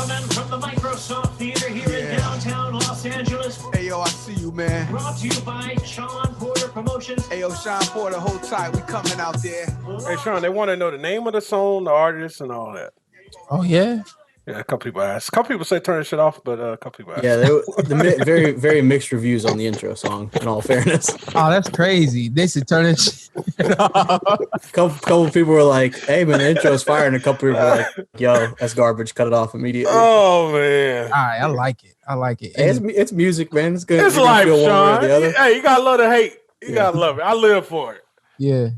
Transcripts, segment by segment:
gentlemen, from the Microsoft Theater here in downtown Los Angeles. Hey, yo, I see you, man. Brought to you by Shawn Porter Promotions. Hey, yo, Shawn Porter, hold tight. We coming out there. Hey, Sean, they want to know the name of the song, the artist, and all that. Oh, yeah? Yeah, a couple people asked. A couple people say turn this shit off, but a couple people asked. Yeah, very, very mixed reviews on the intro song, in all fairness. Oh, that's crazy. They should turn it off. couple people were like, hey, man, the intro's fire. And a couple people were like, yo, that's garbage. Cut it off immediately. Oh, man. All right, I like it. Hey, it's music, man. It's good. It's life, Sean. Hey, you got to love the hate. You got to love it. I live for it. Yeah.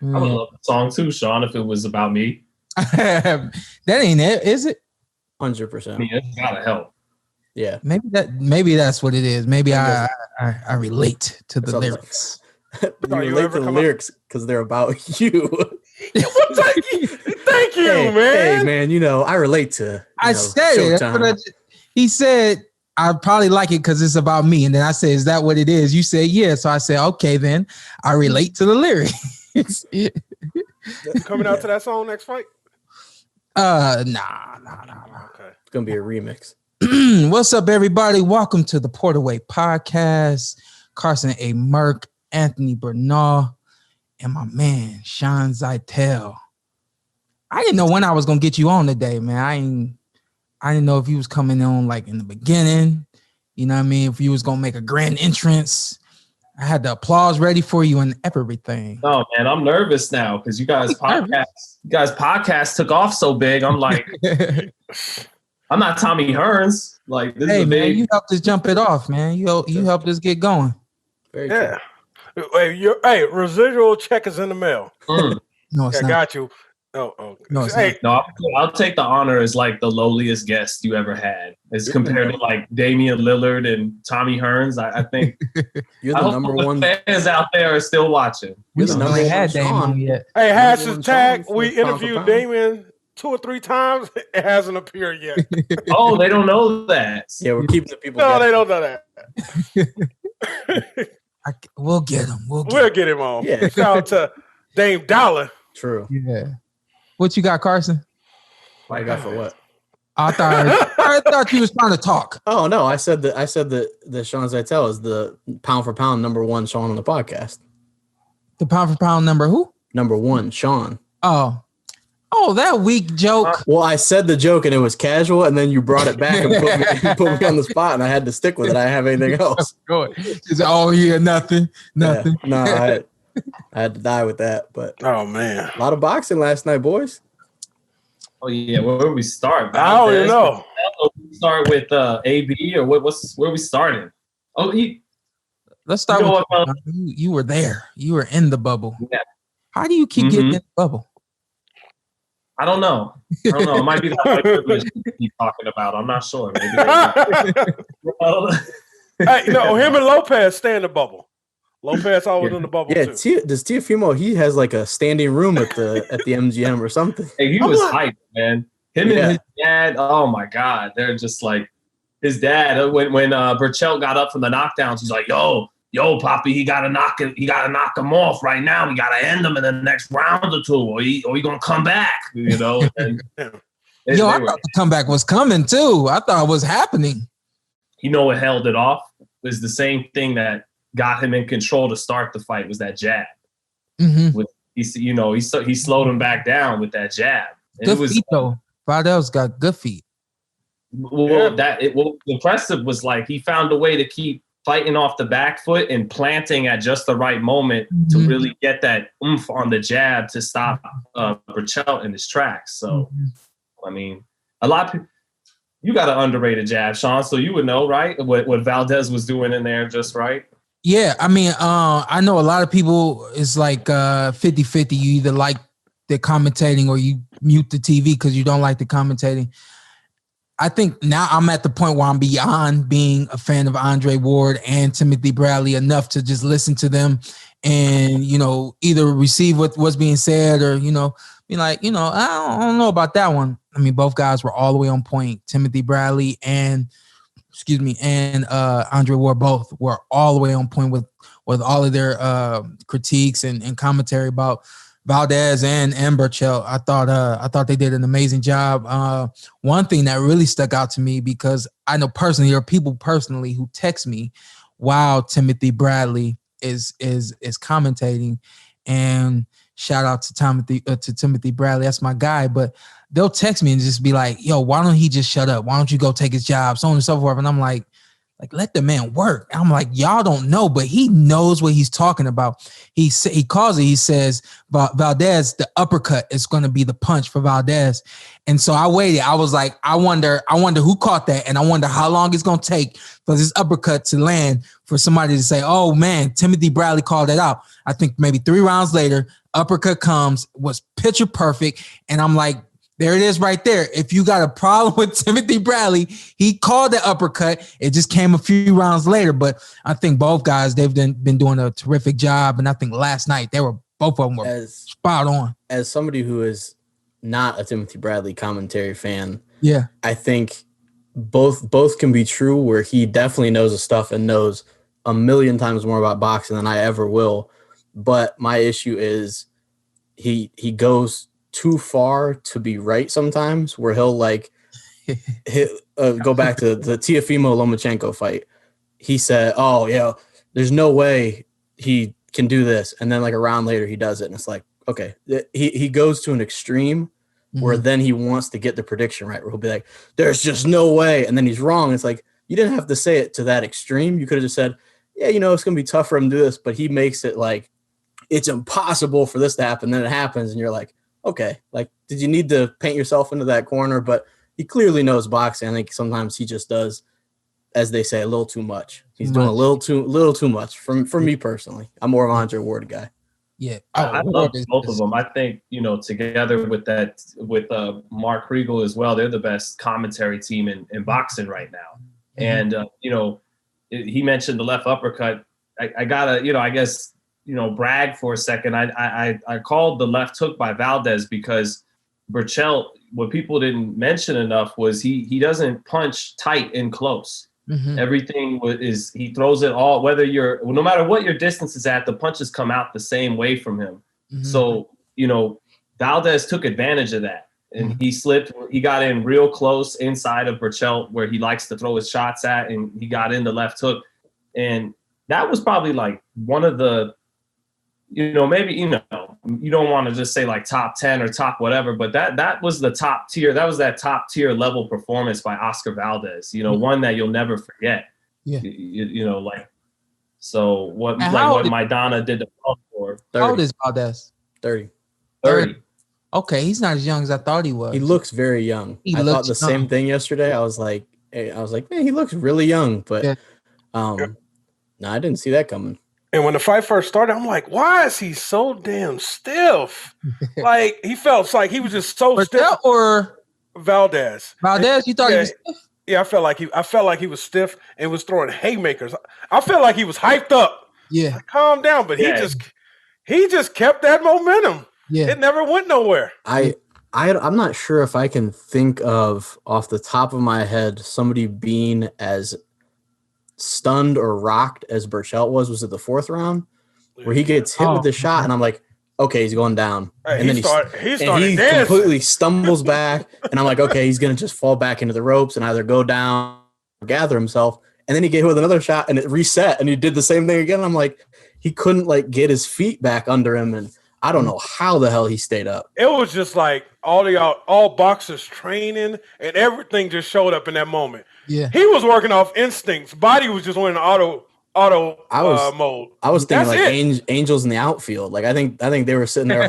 I would love the song too, Sean, if it was about me. That ain't it, is it? 100%. I mean, it's gotta help. Yeah. Maybe that's what it is. Maybe I relate to the lyrics. You relate to the lyrics because they're about you. Thank you, man. Hey, man, you know, I relate to I said it. That's what he said, I probably like it because it's about me. And then I said, is that what it is? You said, yeah. So I said, okay, then I relate to the lyrics. Coming out to that song next fight? Nah. Okay. It's gonna be a remix. What's up, everybody? Welcome to the Porterway Podcast. Carson A. Merck, Anthony Broner, and my man Sean Zittel. I didn't know when I was gonna get you on today, man. I didn't know if you was coming on like in the beginning. You know what I mean? If you was gonna make a grand entrance. I had the applause ready for you and everything. Oh man, I'm nervous now because you guys podcast took off so big. I'm like, I'm not Tommy Hearns. Like, this hey is man, big. you helped us jump it off, man. You helped us get going. Very true. Hey, residual check is in the mail. No, it's not. Got you. Oh. No, it's hey, no, I'll take the honor as like the lowliest guest you ever had, as compared to like Damian Lillard and Tommy Hearns. I think you're the number one. Fans out there are still watching. We still ain't had Damian yet. Hey, hashtag we interviewed Damian 2 or 3 times. It hasn't appeared yet. Oh, they don't know that. Yeah, we're keeping the people. No, they don't know that. We'll get him. We'll get him on. Yeah. Shout out to Dame Dollar. True. Yeah. What you got, Carson? I got for what? I thought you was trying to talk. Oh no, I said that Sean Zittel is the pound for pound number one Sean on the podcast. The pound for pound number who? Number one, Sean. Oh, that weak joke. Well, I said the joke and it was casual, and then you brought it back and put me on the spot, and I had to stick with it. I didn't have anything else. Good. Nothing. Yeah, no, I had to die with that. But oh man, a lot of boxing last night, boys. Oh yeah, where do we start? I don't even know. We start with AB or where we starting? Oh, let's start with you were there. You were in the bubble. Yeah. How do you keep getting in the bubble? I don't know. It might be the white privilege we keep talking about. I'm not sure. Maybe hey, him and Lopez stay in the bubble. Lopez always in the bubble too. Does Teofimo? He has like a standing room at the MGM or something. Hey, he was hyped, man. Him and his dad. Oh my God, they're just like his dad. When Berchelt got up from the knockdowns, he's like, "Yo, Poppy, he gotta knock him off right now. We gotta end him in the next round or two, or he gonna come back." You know. And I thought the comeback was coming too. I thought it was happening. You know what held it off was the same thing that got him in control to start the fight, was that jab. Mm-hmm. He slowed him back down with that jab. And good feet though. Valdez got good feet. Well, impressive was like he found a way to keep fighting off the back foot and planting at just the right moment to really get that oomph on the jab to stop Berchelt in his tracks. So, I mean, a lot of people, you got an underrated jab, Sean, so you would know, right? What Valdez was doing in there just right. Yeah, I mean, I know a lot of people, it's like 50-50. You either like the commentating or you mute the TV because you don't like the commentating. I think now I'm at the point where I'm beyond being a fan of Andre Ward and Timothy Bradley enough to just listen to them and, either receive what's being said or, be like, I don't know about that one. I mean, both guys were all the way on point. Timothy Bradley and Andre Ward both were all the way on point with all of their critiques and commentary about Valdez and Berchelt. I thought they did an amazing job. One thing that really stuck out to me, because I know personally, there are people personally who text me while Timothy Bradley is commentating, and shout out to Timothy Bradley. That's my guy. But they'll text me and just be like, "Yo, why don't he just shut up? Why don't you go take his job?" So on and so forth. And I'm like, let the man work. I'm like, y'all don't know, but he knows what he's talking about. He calls it. He says, Valdez, the uppercut is going to be the punch for Valdez. And so I waited. I was like, I wonder who caught that, and I wonder how long it's going to take for this uppercut to land for somebody to say, "Oh man, Timothy Bradley called that out." I think maybe 3 rounds later, uppercut comes, was picture perfect, and I'm like, there it is right there. If you got a problem with Timothy Bradley, he called the uppercut. It just came a few rounds later. But I think both guys, they've been doing a terrific job. And I think last night, both of them were spot on. As somebody who is not a Timothy Bradley commentary fan, yeah, I think both can be true, where he definitely knows his stuff and knows a million times more about boxing than I ever will. But my issue is he goes too far to be right sometimes, where he'll go back to the Teofimo Lomachenko fight. He said, "Oh yeah, there's no way he can do this," and then like a round later he does it, and it's like, okay, he goes to an extreme where then he wants to get the prediction right, where he'll be like, "There's just no way," and then he's wrong. It's like, you didn't have to say it to that extreme. You could have just said, "Yeah, it's gonna be tough for him to do this," but he makes it like it's impossible for this to happen. Then it happens, and you're like, okay, like, did you need to paint yourself into that corner? But he clearly knows boxing. I think sometimes he just does, as they say, a little too much. He's doing a little too much. For me personally, I'm more of an Andre Ward guy. Yeah, I love both of them. I think together with Mark Kriegel as well, they're the best commentary team in boxing right now. And he mentioned the left uppercut. I gotta I guess brag for a second. I called the left hook by Valdez because Berchelt, what people didn't mention enough was he doesn't punch tight and close. Everything is he throws it all, no matter what your distance is at, the punches come out the same way from him. So, Valdez took advantage of that, and he slipped. He got in real close inside of Berchelt where he likes to throw his shots at, and he got in the left hook. And that was probably like one of the, maybe, you don't want to just say like top 10 or top whatever, but that was the top tier. That was that top tier level performance by Oscar Valdez, one that you'll never forget. Yeah. So what Maidana did to Paul for. How old is Valdez? 30. Okay, he's not as young as I thought he was. He looks very young. I thought the same thing yesterday. I was like, man, he looks really young, but no, I didn't see that coming. And when the fight first started, I'm like, why is he so damn stiff? Like, he felt like he was just so stiff. Or Valdez, you thought he was stiff? Yeah, I felt like he was stiff and was throwing haymakers. I felt like he was hyped up. Yeah. Like, calm down, but he just kept that momentum. Yeah. It never went nowhere. I'm not sure if I can think of off the top of my head somebody being as stunned or rocked as Berchelt was. Was it the 4th round where he gets hit with the shot and I'm like, okay, he's going down. Hey, and then he completely stumbles back and I'm like, okay, he's going to just fall back into the ropes and either go down or gather himself. And then he get hit with another shot and it reset and he did the same thing again. I'm like, he couldn't like get his feet back under him. And I don't know how the hell he stayed up. It was just like all boxers training and everything just showed up in that moment. Yeah, he was working off instincts. Body was just in auto mode. I was thinking like angels in the outfield. Like I think they were sitting there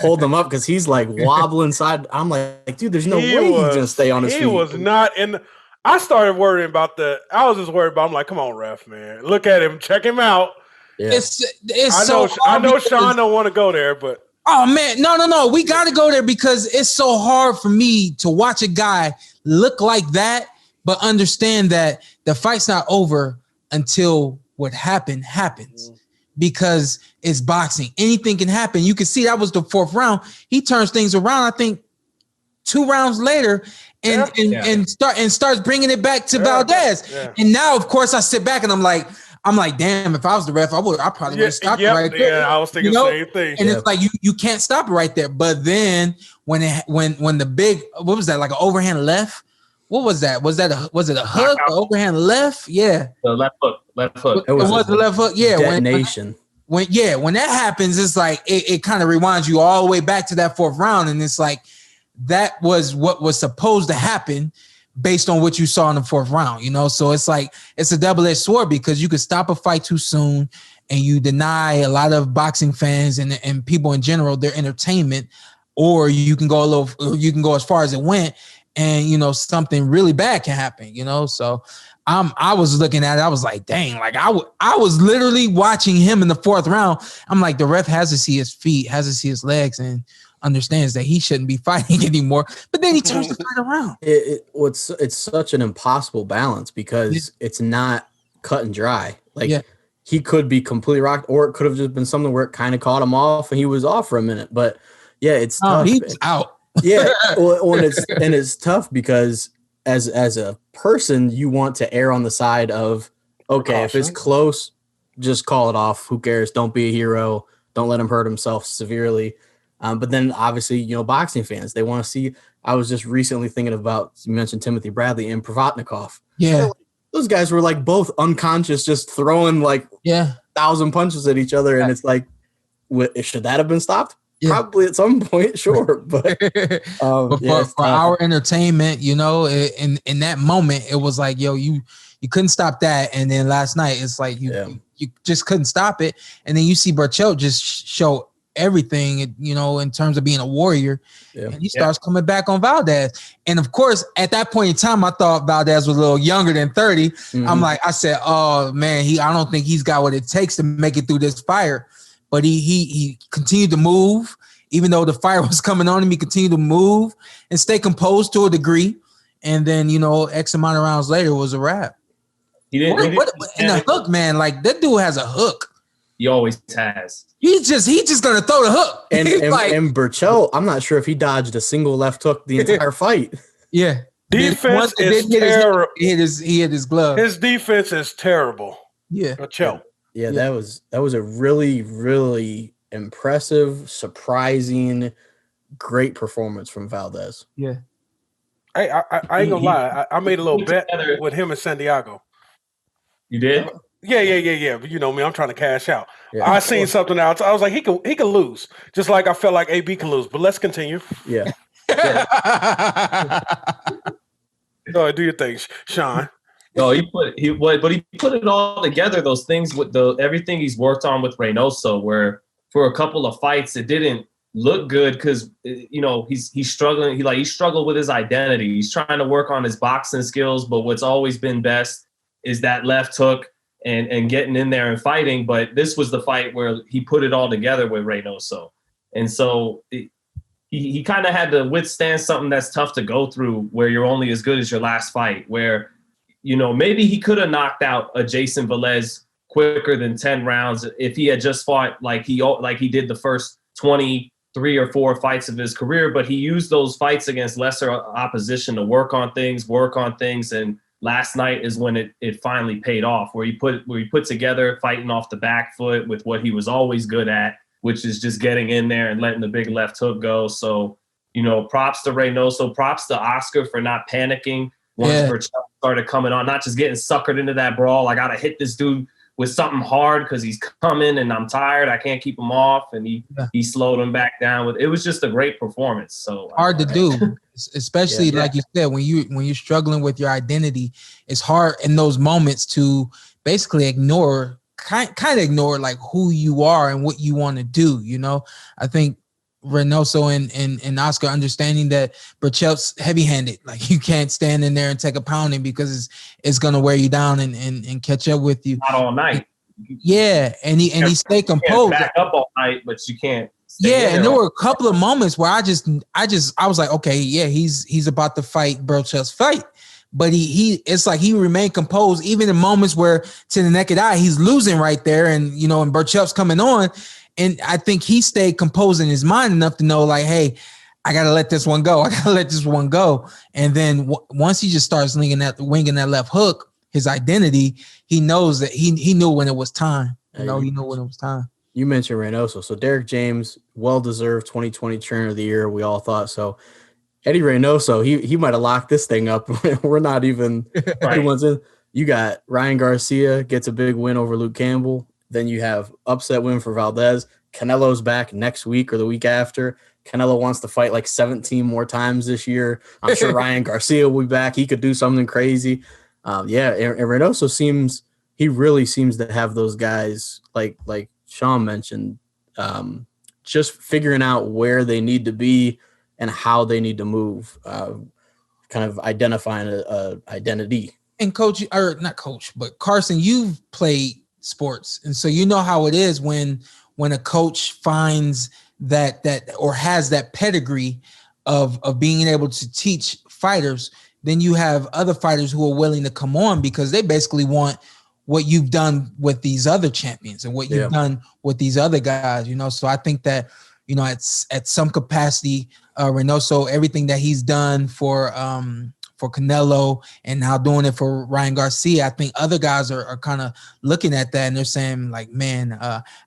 holding him up because he's like wobbling side. I'm like, dude, there's no way he's gonna stay on his feet. He was not in. I started worrying about I was just worried about. I'm like, come on, ref, man, look at him, check him out. Yeah. I know Shawn don't want to go there, but oh man, no, we got to go there because it's so hard for me to watch a guy look like that, but understand that the fight's not over until what happens, because it's boxing. Anything can happen. You can see that was the 4th round. He turns things around. I think 2 rounds later, and starts bringing it back to Valdez. Yeah. And now, of course, I sit back and I'm like, I'm like, damn, if I was the ref, I probably would have stopped it right there. Yeah, I was thinking the same thing. And it's like you can't stop it right there. But then when the big, what was that, like an overhand left? What was that? Was it a hook? An overhand left? Yeah. The left hook. It was the left hook. Yeah. Detonation. When that happens, it's like it kind of rewinds you all the way back to that fourth round. And it's like that was what was supposed to happen based on what you saw in the fourth round, So it's like it's a double-edged sword because you could stop a fight too soon and you deny a lot of boxing fans and people in general their entertainment, or you can go as far as it went and something really bad can happen, So I was looking at it, I was like, dang, like I was literally watching him in the fourth round. I'm like, the ref has to see his feet, has to see his legs, and understands that he shouldn't be fighting anymore. But then he turns the fight around. It's such an impossible balance because it's not cut and dry. Like he could be completely rocked, or it could have just been something where it kind of caught him off and he was off for a minute. But yeah, it's tough. He's out. Yeah, it's tough because as a person, you want to err on the side of, okay, if it's close, just call it off. Who cares? Don't be a hero. Don't let him hurt himself severely. But then obviously, boxing fans, they want to see. I was just recently thinking about, you mentioned Timothy Bradley and Provatnikov. Yeah. Those guys were like both unconscious, just throwing like 1,000 punches at each other. And it's like, should that have been stopped? Yeah. Probably at some point, sure. But, for our entertainment, in that moment, it was like, yo, you couldn't stop that. And then last night, it's like you just couldn't stop it. And then you see Berchelt just show everything, in terms of being a warrior, and he starts coming back on Valdez. And of course, at that point in time, I thought Valdez was a little younger than 30. Mm-hmm. I said, oh man, I don't think he's got what it takes to make it through this fire. But he continued to move, even though the fire was coming on him. He continued to move and stay composed to a degree. And then, X amount of rounds later was a wrap. He didn't. And the hook, man, like that dude has a hook. He always has. He's just gonna throw the hook. And Berchelt, I'm not sure if he dodged a single left hook the entire fight. Yeah. Defense is terrible. He hit his glove. His defense is terrible. Yeah. Berchelt. Yeah, that was a really, really impressive, surprising, great performance from Valdez. Yeah. I ain't gonna lie. I made a little bet with him and Santiago. You did? Yeah. But you know me, I'm trying to cash out. Yeah, I seen something else. I was like, he could lose, just like I felt like AB can lose. But let's continue. Yeah. So do your thing, Sean. No, he put it all together. Those things with everything he's worked on with Reynoso, where for a couple of fights it didn't look good because he's struggling. He struggled with his identity. He's trying to work on his boxing skills, but what's always been best is that left hook and getting in there and fighting. But this was the fight where he put it all together with Reynoso, and so he kind of had to withstand something that's tough to go through, where you're only as good as your last fight. Where maybe he could have knocked out a Jason Valez quicker than 10 rounds if he had just fought like he did the first 23 or 4 fights of his career. But he used those fights against lesser opposition to work on things. And last night is when it finally paid off, where he put together fighting off the back foot with what he was always good at, which is just getting in there and letting the big left hook go. So, props to Reynoso, props to Oscar for not panicking once Berchelt started coming on, not just getting suckered into that brawl. I got to hit this dude with something hard because he's coming and I'm tired. I can't keep him off. And he slowed him back down. It was just a great performance. So hard to do, especially like you said, when you're struggling with your identity, it's hard in those moments to basically ignore like who you are and what you want to do. I think Reynoso and Oscar understanding that Berchelt's heavy-handed, like you can't stand in there and take a pounding because it's gonna wear you down and catch up with you. Not all night. Yeah, and he stayed composed. Back up all night, but you can't. Yeah, and there were a couple of moments where I was like, okay, yeah, he's about to fight Berchelt's fight. But it's like he remained composed even in moments where to the naked eye he's losing right there, and and Berchelt's coming on. And I think he stayed composed in his mind enough to know, like, hey, I got to let this one go. And then once he just starts winging that left hook, his identity, he knows that he knew when it was time. He knew when it was time. You mentioned Reynoso. So Derek James, well-deserved 2020 Trainer of the Year. We all thought so. Eddy Reynoso, he might have locked this thing up. We're not even 2 months in. You got Ryan Garcia gets a big win over Luke Campbell. Then you have upset win for Valdez. Canelo's back next week or the week after. Canelo wants to fight like 17 more times this year. I'm sure Ryan Garcia will be back. He could do something crazy. And Reynoso really seems to have those guys like Shawn mentioned, just figuring out where they need to be and how they need to move, kind of identifying a identity. And not coach, but Carson, you've played sports, and so you know how it is when a coach finds that or has that pedigree of being able to teach fighters. Then you have other fighters who are willing to come on because they basically want what you've done with these other champions and what you've done with these other guys, So I think that, at some capacity, Reynoso, everything that he's done for Canelo and now doing it for Ryan Garcia, I think other guys are kind of looking at that and they're saying like, man,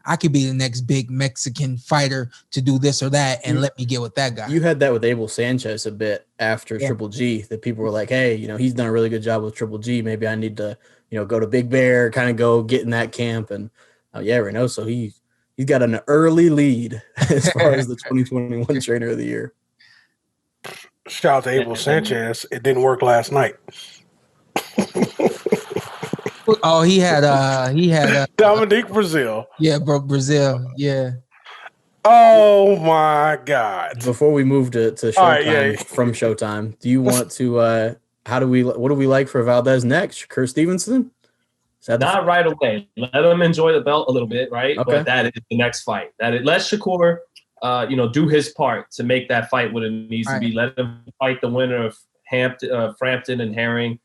I could be the next big Mexican fighter to do this or that, and let me get with that guy. You had that with Abel Sanchez a bit after Triple G, that people were like, hey, he's done a really good job with Triple G. Maybe I need to, go to Big Bear, kind of go get in that camp. And Reynoso, he's got an early lead as far as the 2021 Trainer of the Year. Shout out to Abel Sanchez. It didn't work last night. Oh, he had Dominic Breazeale. Yeah, bro, Breazeale. Yeah. Oh my God. Before we move to Showtime from Showtime, do you want to what do we like for Valdez next? Shakur Stevenson? Not right away. Let him enjoy the belt a little bit, right? Okay. But that is the next fight. Let Shakur do his part to make that fight what it needs to be. Let him fight the winner of Frampton and Herring.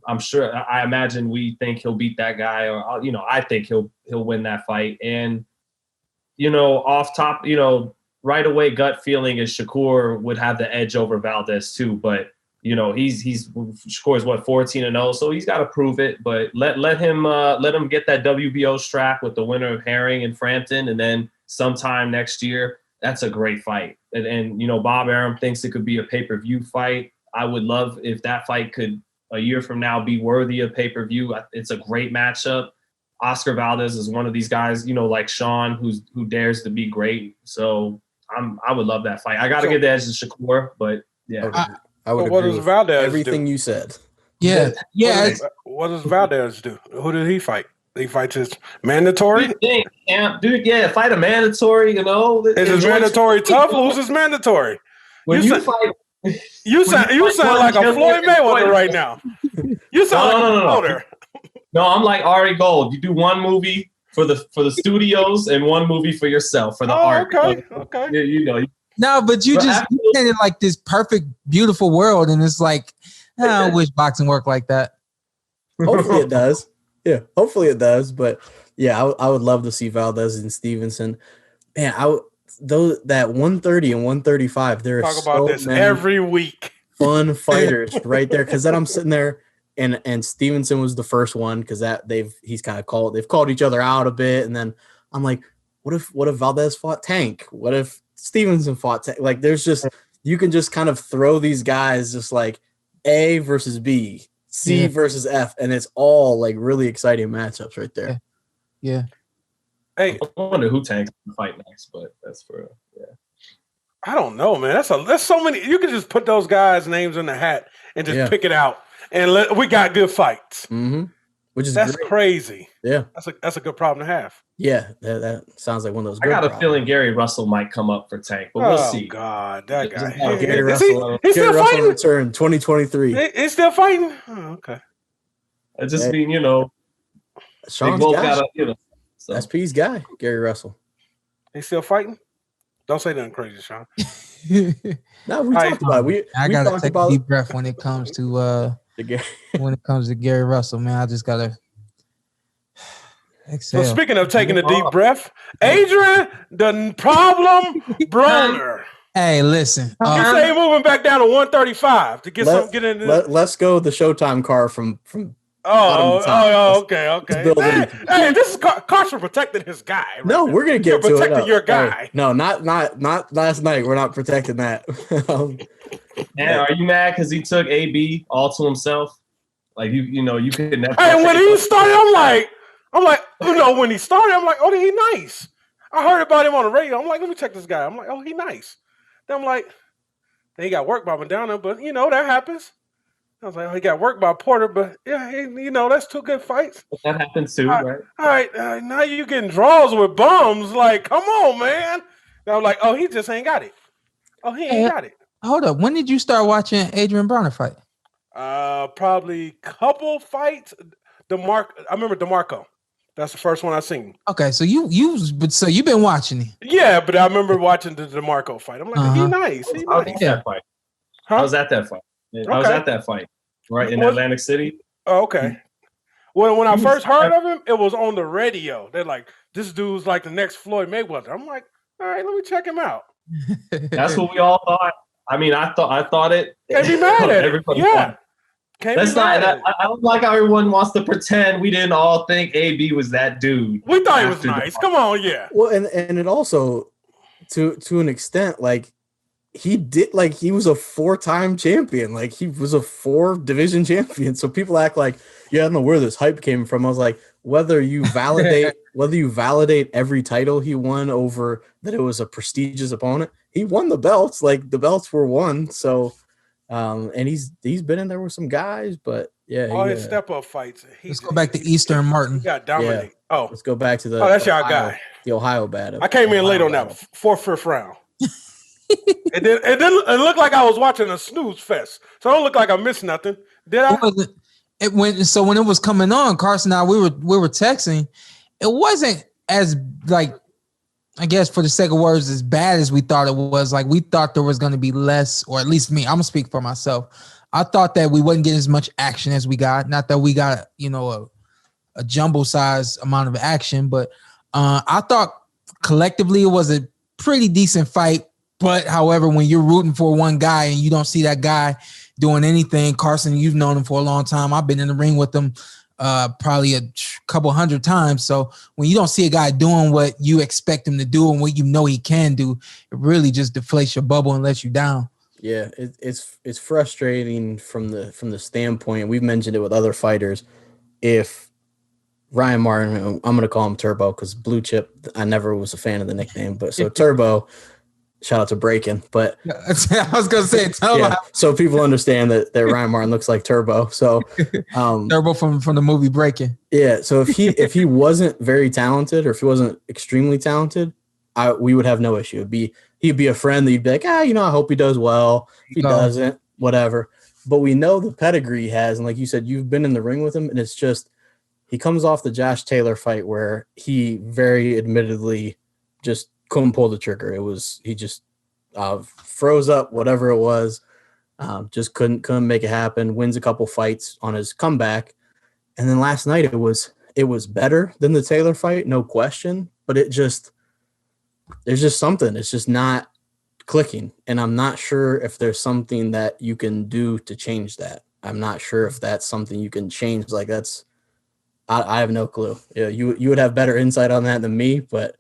I imagine we think he'll beat that guy, or I think he'll win that fight. And off top, right away, gut feeling is Shakur would have the edge over Valdez too. But Shakur's 14-0, so he's got to prove it. But let him get that WBO strap with the winner of Herring and Frampton, and then sometime next year, that's a great fight. And Bob Arum thinks it could be a pay-per-view fight. I would love if that fight could, a year from now, be worthy of pay-per-view. It's a great matchup. Oscar Valdez is one of these guys, like Shawn, who dares to be great. So I would love that fight. I got to give the edge to Shakur, but yeah. I would agree with Valdez everything you said. Yeah. What does Valdez do? Who did he fight? He fights his mandatory? Dude, fight a mandatory, Is his mandatory tough? Who's his mandatory? When you fight... You sound like a Floyd Mayweather right now. You sound like a promoter. No, I'm like Ari Gold. You do one movie for the studios and one movie for yourself, for the art. Okay. No, but you painted like this perfect, beautiful world, and it's like, I wish boxing worked like that. Hopefully it does. Yeah, hopefully it does. But yeah, I would love to see Valdez and Stevenson. Man, that 130 and 135. There are talk about this every week. Fun fighters right there, because then I'm sitting there, and Stevenson was the first one because they've called each other out a bit, and then I'm like, what if Valdez fought Tank? What if Stevenson fought Tank? Like, there's just, you can just kind of throw these guys just like A versus B, C versus F, and it's all like really exciting matchups right there. Yeah. Hey, I wonder who Tank's gonna fight next, but that's for I don't know, man. That's so many. You can just put those guys' names in the hat and just pick it out, and we got good fights. Mm-hmm. That's great. Crazy. Yeah, that's a good problem to have. Yeah, that sounds like one of those. I got a feeling Gary Russell might come up for Tank, but we'll see. Oh God, that guy. Gary Russell. He's still fighting. Return 2023. He's still fighting. Oh, okay. I just mean, Sean's both guy. gotta, so. SP's guy, Gary Russell. He's still fighting. Don't say nothing crazy, Sean. No, we talked about it. I gotta take a deep breath when it comes to Gary Russell, man. I just gotta exhale. So speaking of taking a deep breath, Adrien, the problem Broner. Hey, listen. You say moving back down to 135 to get in. Let's go the Showtime car from Okay. Hey, this is Carson protecting his guy. Right no, now. we're gonna get You're to it. protecting your guy. Hey, no, not last night. We're not protecting that. And are you mad because he took AB all to himself? Like you could never. Hey, when he started, I'm like, when he started, I'm like, oh, he nice. I heard about him on the radio. I'm like, let me check this guy. I'm like, oh, he nice. Then I'm like, he got worked by Madonna, but that happens. I was like, oh, he got worked by Porter, but yeah, that's two good fights. That happens too, right? All right, now you getting draws with bums. Like, come on, man. And I'm like, oh, he just ain't got it. Oh, he ain't got it. Hold up. When did you start watching Adrien Broner fight? Probably couple fights. I remember DeMarco. That's the first one I seen. Okay, so you've been watching him. Yeah, but I remember watching the DeMarco fight. I'm like, he's nice. He's I was nice. at that fight. Huh? I was at that fight. I was at that fight, right, in Atlantic City. Oh, okay. Well, when I first heard of him, it was on the radio. They're like, this dude's like the next Floyd Mayweather. I'm like, all right, let me check him out. That's what we all thought. I mean, I thought it. Can't be mad at it. Yeah. That's not. I don't like how everyone wants to pretend we didn't all think AB was that dude. We thought he was nice. Come on, yeah. Well, and it also, to an extent, like he was a 4-time champion. Like he was a 4-division champion. So people act like, I don't know where this hype came from. I was like, whether you validate every title he won over that it was a prestigious opponent, he won the belts. Like the belts were won. So. And he's been in there with some guys, but yeah. All his step-up fights. Let's go back to Eastern Martin. He got Dominic. Yeah. Oh. Let's go back to the that's y'all guy. The Ohio battle. I came in late on that. 4th, 5th round. It looked like I was watching a snooze fest. So I don't look like I missed nothing. Did I? When it was coming on, Carson and I, we were texting. It wasn't as like, I guess for the sake of words, as bad as we thought it was. Like we thought there was going to be less, or at least me. I'm gonna speak for myself. I thought that we wouldn't get as much action as we got. Not that we got a jumbo size amount of action, but I thought collectively it was a pretty decent fight. But however, when you're rooting for one guy and you don't see that guy doing anything, Carson, you've known him for a long time. I've been in the ring with him probably a couple hundred times. So when you don't see a guy doing what you expect him to do and what he can do, it really just deflates your bubble and lets you down. Yeah, it's frustrating from the standpoint. We've mentioned it with other fighters. If Ryan Martin, I'm going to call him Turbo because Blue Chip, I never was a fan of the nickname, but so Turbo. Shout out to Breaking, but I was gonna say so people understand that Ryan Martin looks like Turbo. So Turbo from the movie Breaking. Yeah. So if he wasn't very talented or if he wasn't extremely talented, we would have no issue. He'd be a friend that you'd be like, I hope he does well. If he doesn't, whatever. But we know the pedigree he has, and like you said, you've been in the ring with him, and it's just he comes off the Josh Taylor fight where he very admittedly just couldn't pull the trigger. He just froze up, whatever it was, just couldn't make it happen. Wins a couple fights on his comeback, and then last night it was better than the Taylor fight, no question. But there's just something. It's just not clicking, and I'm not sure if there's something that you can do to change that. I'm not sure if that's something you can change. Like I have no clue. Yeah, you would have better insight on that than me, but.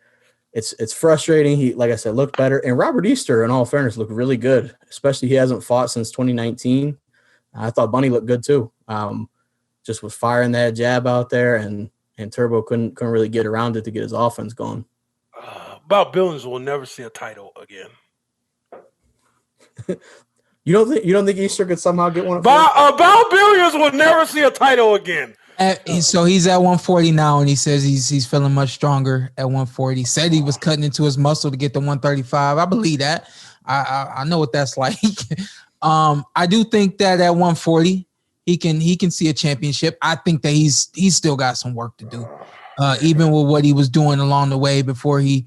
It's frustrating. He, like I said, looked better. And Robert Easter, in all fairness, looked really good, especially he hasn't fought since 2019. I thought Bunny looked good too. Just was firing that jab out there, and Turbo couldn't really get around it to get his offense going. Bob Billings will never see a title again. You don't think Easter could somehow get one? Bob Billings will never see a title again. So he's at 140 now, and he says he's feeling much stronger at 140. Said he was cutting into his muscle to get to 135. I believe that. I know what that's like. I do think that at 140 he can see a championship. I think that he's still got some work to do, even with what he was doing along the way before he,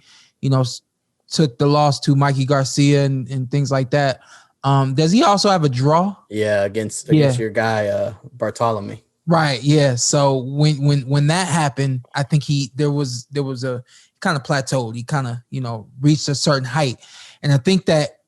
took the loss to Mikey Garcia and things like that. Does he also have a draw? Yeah, against your guy Bartolome. Right. Yeah. So when that happened, I think there was a kind of plateaued. He kind of, reached a certain height. And I think that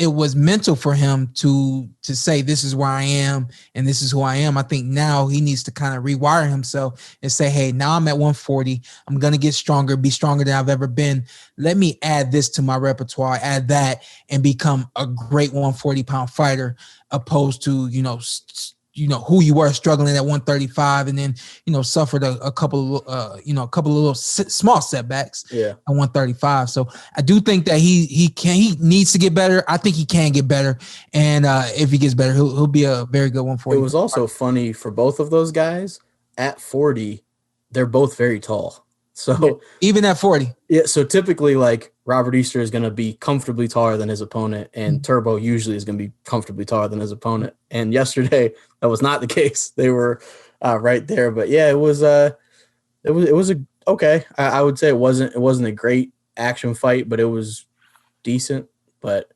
it was mental for him to say, this is where I am and this is who I am. I think now he needs to kind of rewire himself and say, hey, now I'm at 140. I'm going to get stronger, be stronger than I've ever been. Let me add this to my repertoire, add that, and become a great 140-pound fighter, opposed to, who you were struggling at 135 and then, suffered a couple of little small setbacks at 135. So I do think that he needs to get better. I think he can get better. And if he gets better, he'll be a very good 140. It was also funny for both of those guys at 40, they're both very tall. So even at 40. Yeah. So typically like Robert Easter is going to be comfortably taller than his opponent, and Turbo usually is going to be comfortably taller than his opponent. And yesterday that was not the case. They were right there, but yeah, it was okay. I would say it wasn't a great action fight, but it was decent. But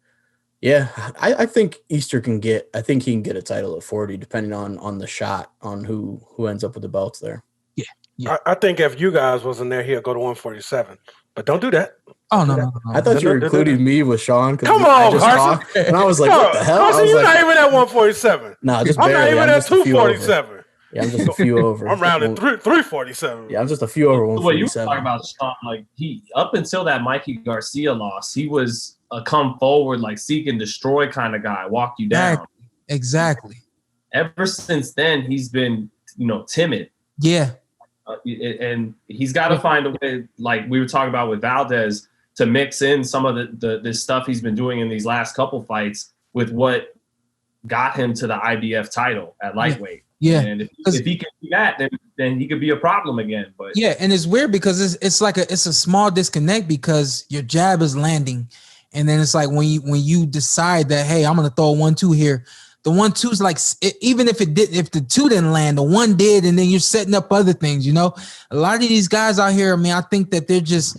yeah, I think Easter he can get a title at 40, depending on the shot, on who ends up with the belts there. Yeah. I think if you guys wasn't there, he'll go to 147. But don't do that. Oh, no. I thought you were including me with Sean. Come on, Carson. And I was like, what the hell? Carson, you're not even at 147. No, just I'm barely. not even at 247. Yeah, I'm just a few over. I'm rounding 347. Yeah, I'm just a few over 147. What you were talking about, Shawn, like he up until that Mikey Garcia loss, he was a come forward, like seek and destroy kind of guy, walk you down. Exactly. Ever since then, he's been, timid. Yeah. And he's got to find a way, like we were talking about with Valdez, to mix in some of the stuff he's been doing in these last couple fights with what got him to the IBF title at lightweight. Yeah. And if he can do that, then he could be a problem again. But yeah, and it's weird because it's a small disconnect, because your jab is landing, and then it's like when you decide that, hey, I'm gonna throw a 1-2 here. The 1-2's like, even if the 2 didn't land, the 1 did, and then you're setting up other things. A lot of these guys out here, I mean, I think that they're just,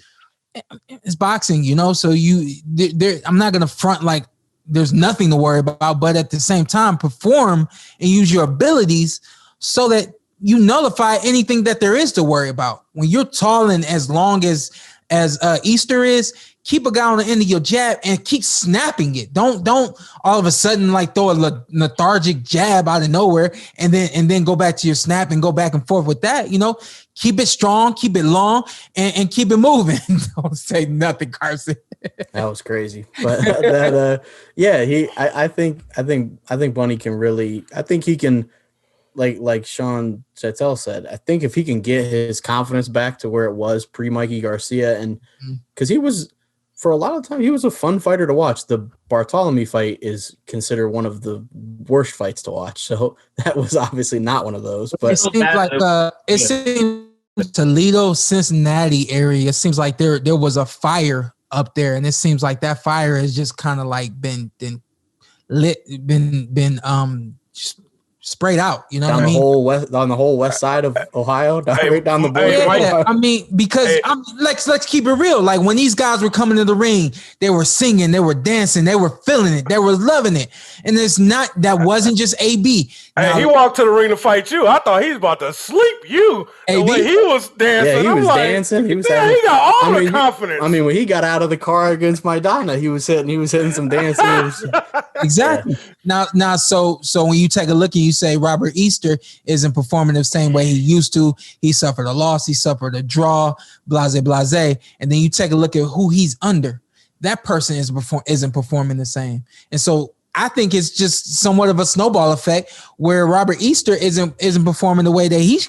it's boxing, so I'm not gonna front like there's nothing to worry about, but at the same time, perform and use your abilities so that you nullify anything that there is to worry about. When you're tall and as long as Easter is, keep a guy on the end of your jab and keep snapping it. Don't all of a sudden like throw a lethargic jab out of nowhere and then go back to your snap and go back and forth with that. Keep it strong, keep it long, and keep it moving. Don't say nothing, Carson. That was crazy, but I think Bunny can really. I think he can, like Sean Zittel said. I think if he can get his confidence back to where it was pre Mikey Garcia, and because he was. For a lot of time, he was a fun fighter to watch. The Bartholomew fight is considered one of the worst fights to watch. So that was obviously not one of those. But it seems like Toledo, Cincinnati area. It seems like there was a fire up there, and it seems like that fire has just kind of like been lit, been sprayed out, you know what I mean? On the whole west side of Ohio, right down the border. Yeah, I mean, because let's keep it real. Like when these guys were coming to the ring, they were singing, they were dancing, they were feeling it, they were loving it. And that wasn't just AB. Now, he walked to the ring to fight you. I thought he was about to sleep you. The way he was dancing. Yeah, he was dancing. He was he got all the confidence. I mean, when he got out of the car against Maidana, he was hitting some dance moves. Exactly. Yeah. Now, so when you take a look and you say Robert Easter isn't performing the same way he used to, he suffered a loss, he suffered a draw, blase, and then you take a look at who he's under. That person isn't performing the same, and so I think it's just somewhat of a snowball effect where Robert Easter isn't performing the way that he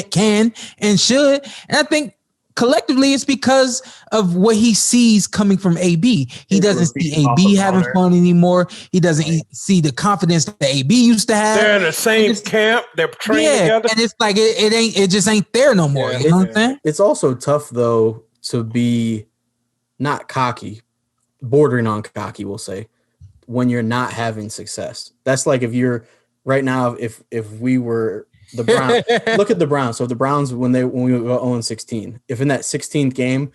can and should, and I think. Collectively, it's because of what he sees coming from AB. He doesn't see AB having fun anymore. He doesn't see the confidence that AB used to have. They're in the same camp. They're training together. And it's like it just ain't there no more. You know what I'm saying? It's also tough though to be not cocky, bordering on cocky, we'll say, when you're not having success. That's like if you're right now, if we were the Browns, look at the Browns. So the Browns, when we go 0-16, if in that 16th game,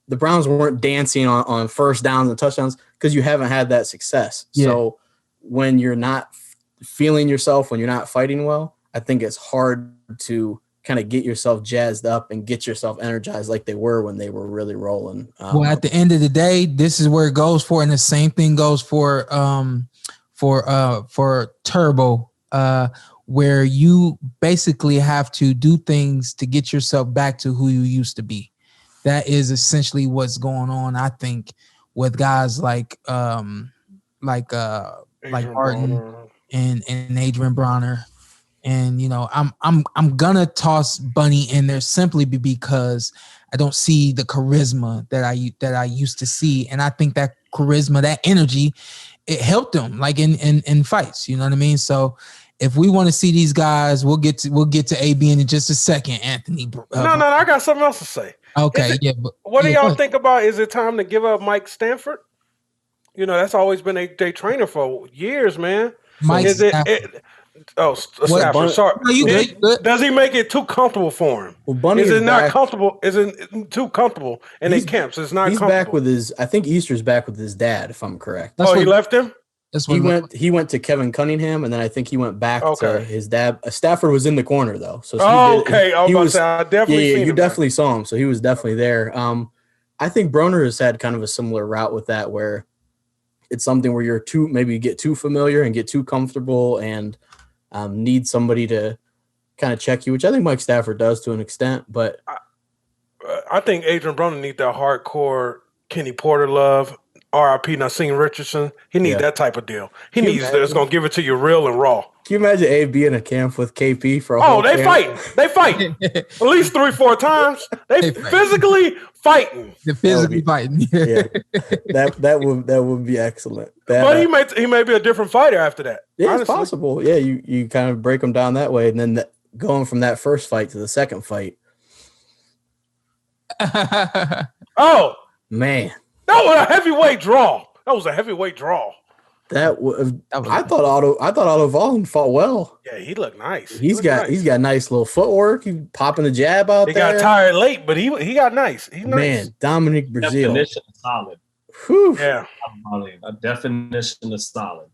the Browns weren't dancing on first downs and touchdowns because you haven't had that success. Yeah. So when you're not feeling yourself, when you're not fighting well, I think it's hard to kind of get yourself jazzed up and get yourself energized like they were when they were really rolling. Well, at the end of the day, this is where it goes for, and the same thing goes for Turbo, where you basically have to do things to get yourself back to who you used to be. That is essentially what's going on, I think, with guys like Barton and Adrien Broner. And I'm gonna toss Bunny in there simply because I don't see the charisma that I used to see, and I think that charisma, that energy, it helped them like in fights. You know what I mean? So if we want to see these guys, we'll get to AB in just a second, Anthony. No, I got something else to say. Okay, What do y'all think about? Is it time to give up Mike Stanford? That's always been their trainer for years, man. Mike Stafford. Stafford. Sorry. No, does he make it too comfortable for him? Well, Bunny is it not back. comfortable? Is it too comfortable in the camps? It's not. He's back with his. I think Easter's back with his dad, if I'm correct. He left him. He went to Kevin Cunningham, and then I think he went back to his dad. Stafford was in the corner though, so I definitely you definitely saw him, so he was definitely there. I think Broner has had kind of a similar route with that, where it's something where you're get too familiar and get too comfortable, and need somebody to kind of check you, which I think Mike Stafford does to an extent. But I think Adrien Broner needs that hardcore Kenny Porter love. R.I.P. Nassim Richardson. He needs that type of deal. He needs that's going to give it to you real and raw. Can you imagine Abe being in a camp with KP for a whole they camp? They fighting. At least 3-4 times. They physically fighting. They're physically fighting. Yeah. That would be excellent. But he may be a different fighter after that. Yeah, honestly. It's possible. Yeah, you kind of break them down that way, and then going from that first fight to the second fight. Oh man. That was a heavyweight draw. I thought Otto Wallin fought well. Yeah, he looked nice. He's got nice little footwork. He popping the jab out there. He got tired late, but he got nice. He's nice. Man, Dominic Breazeale. Definition of solid. Whew. Yeah. A definition of solid.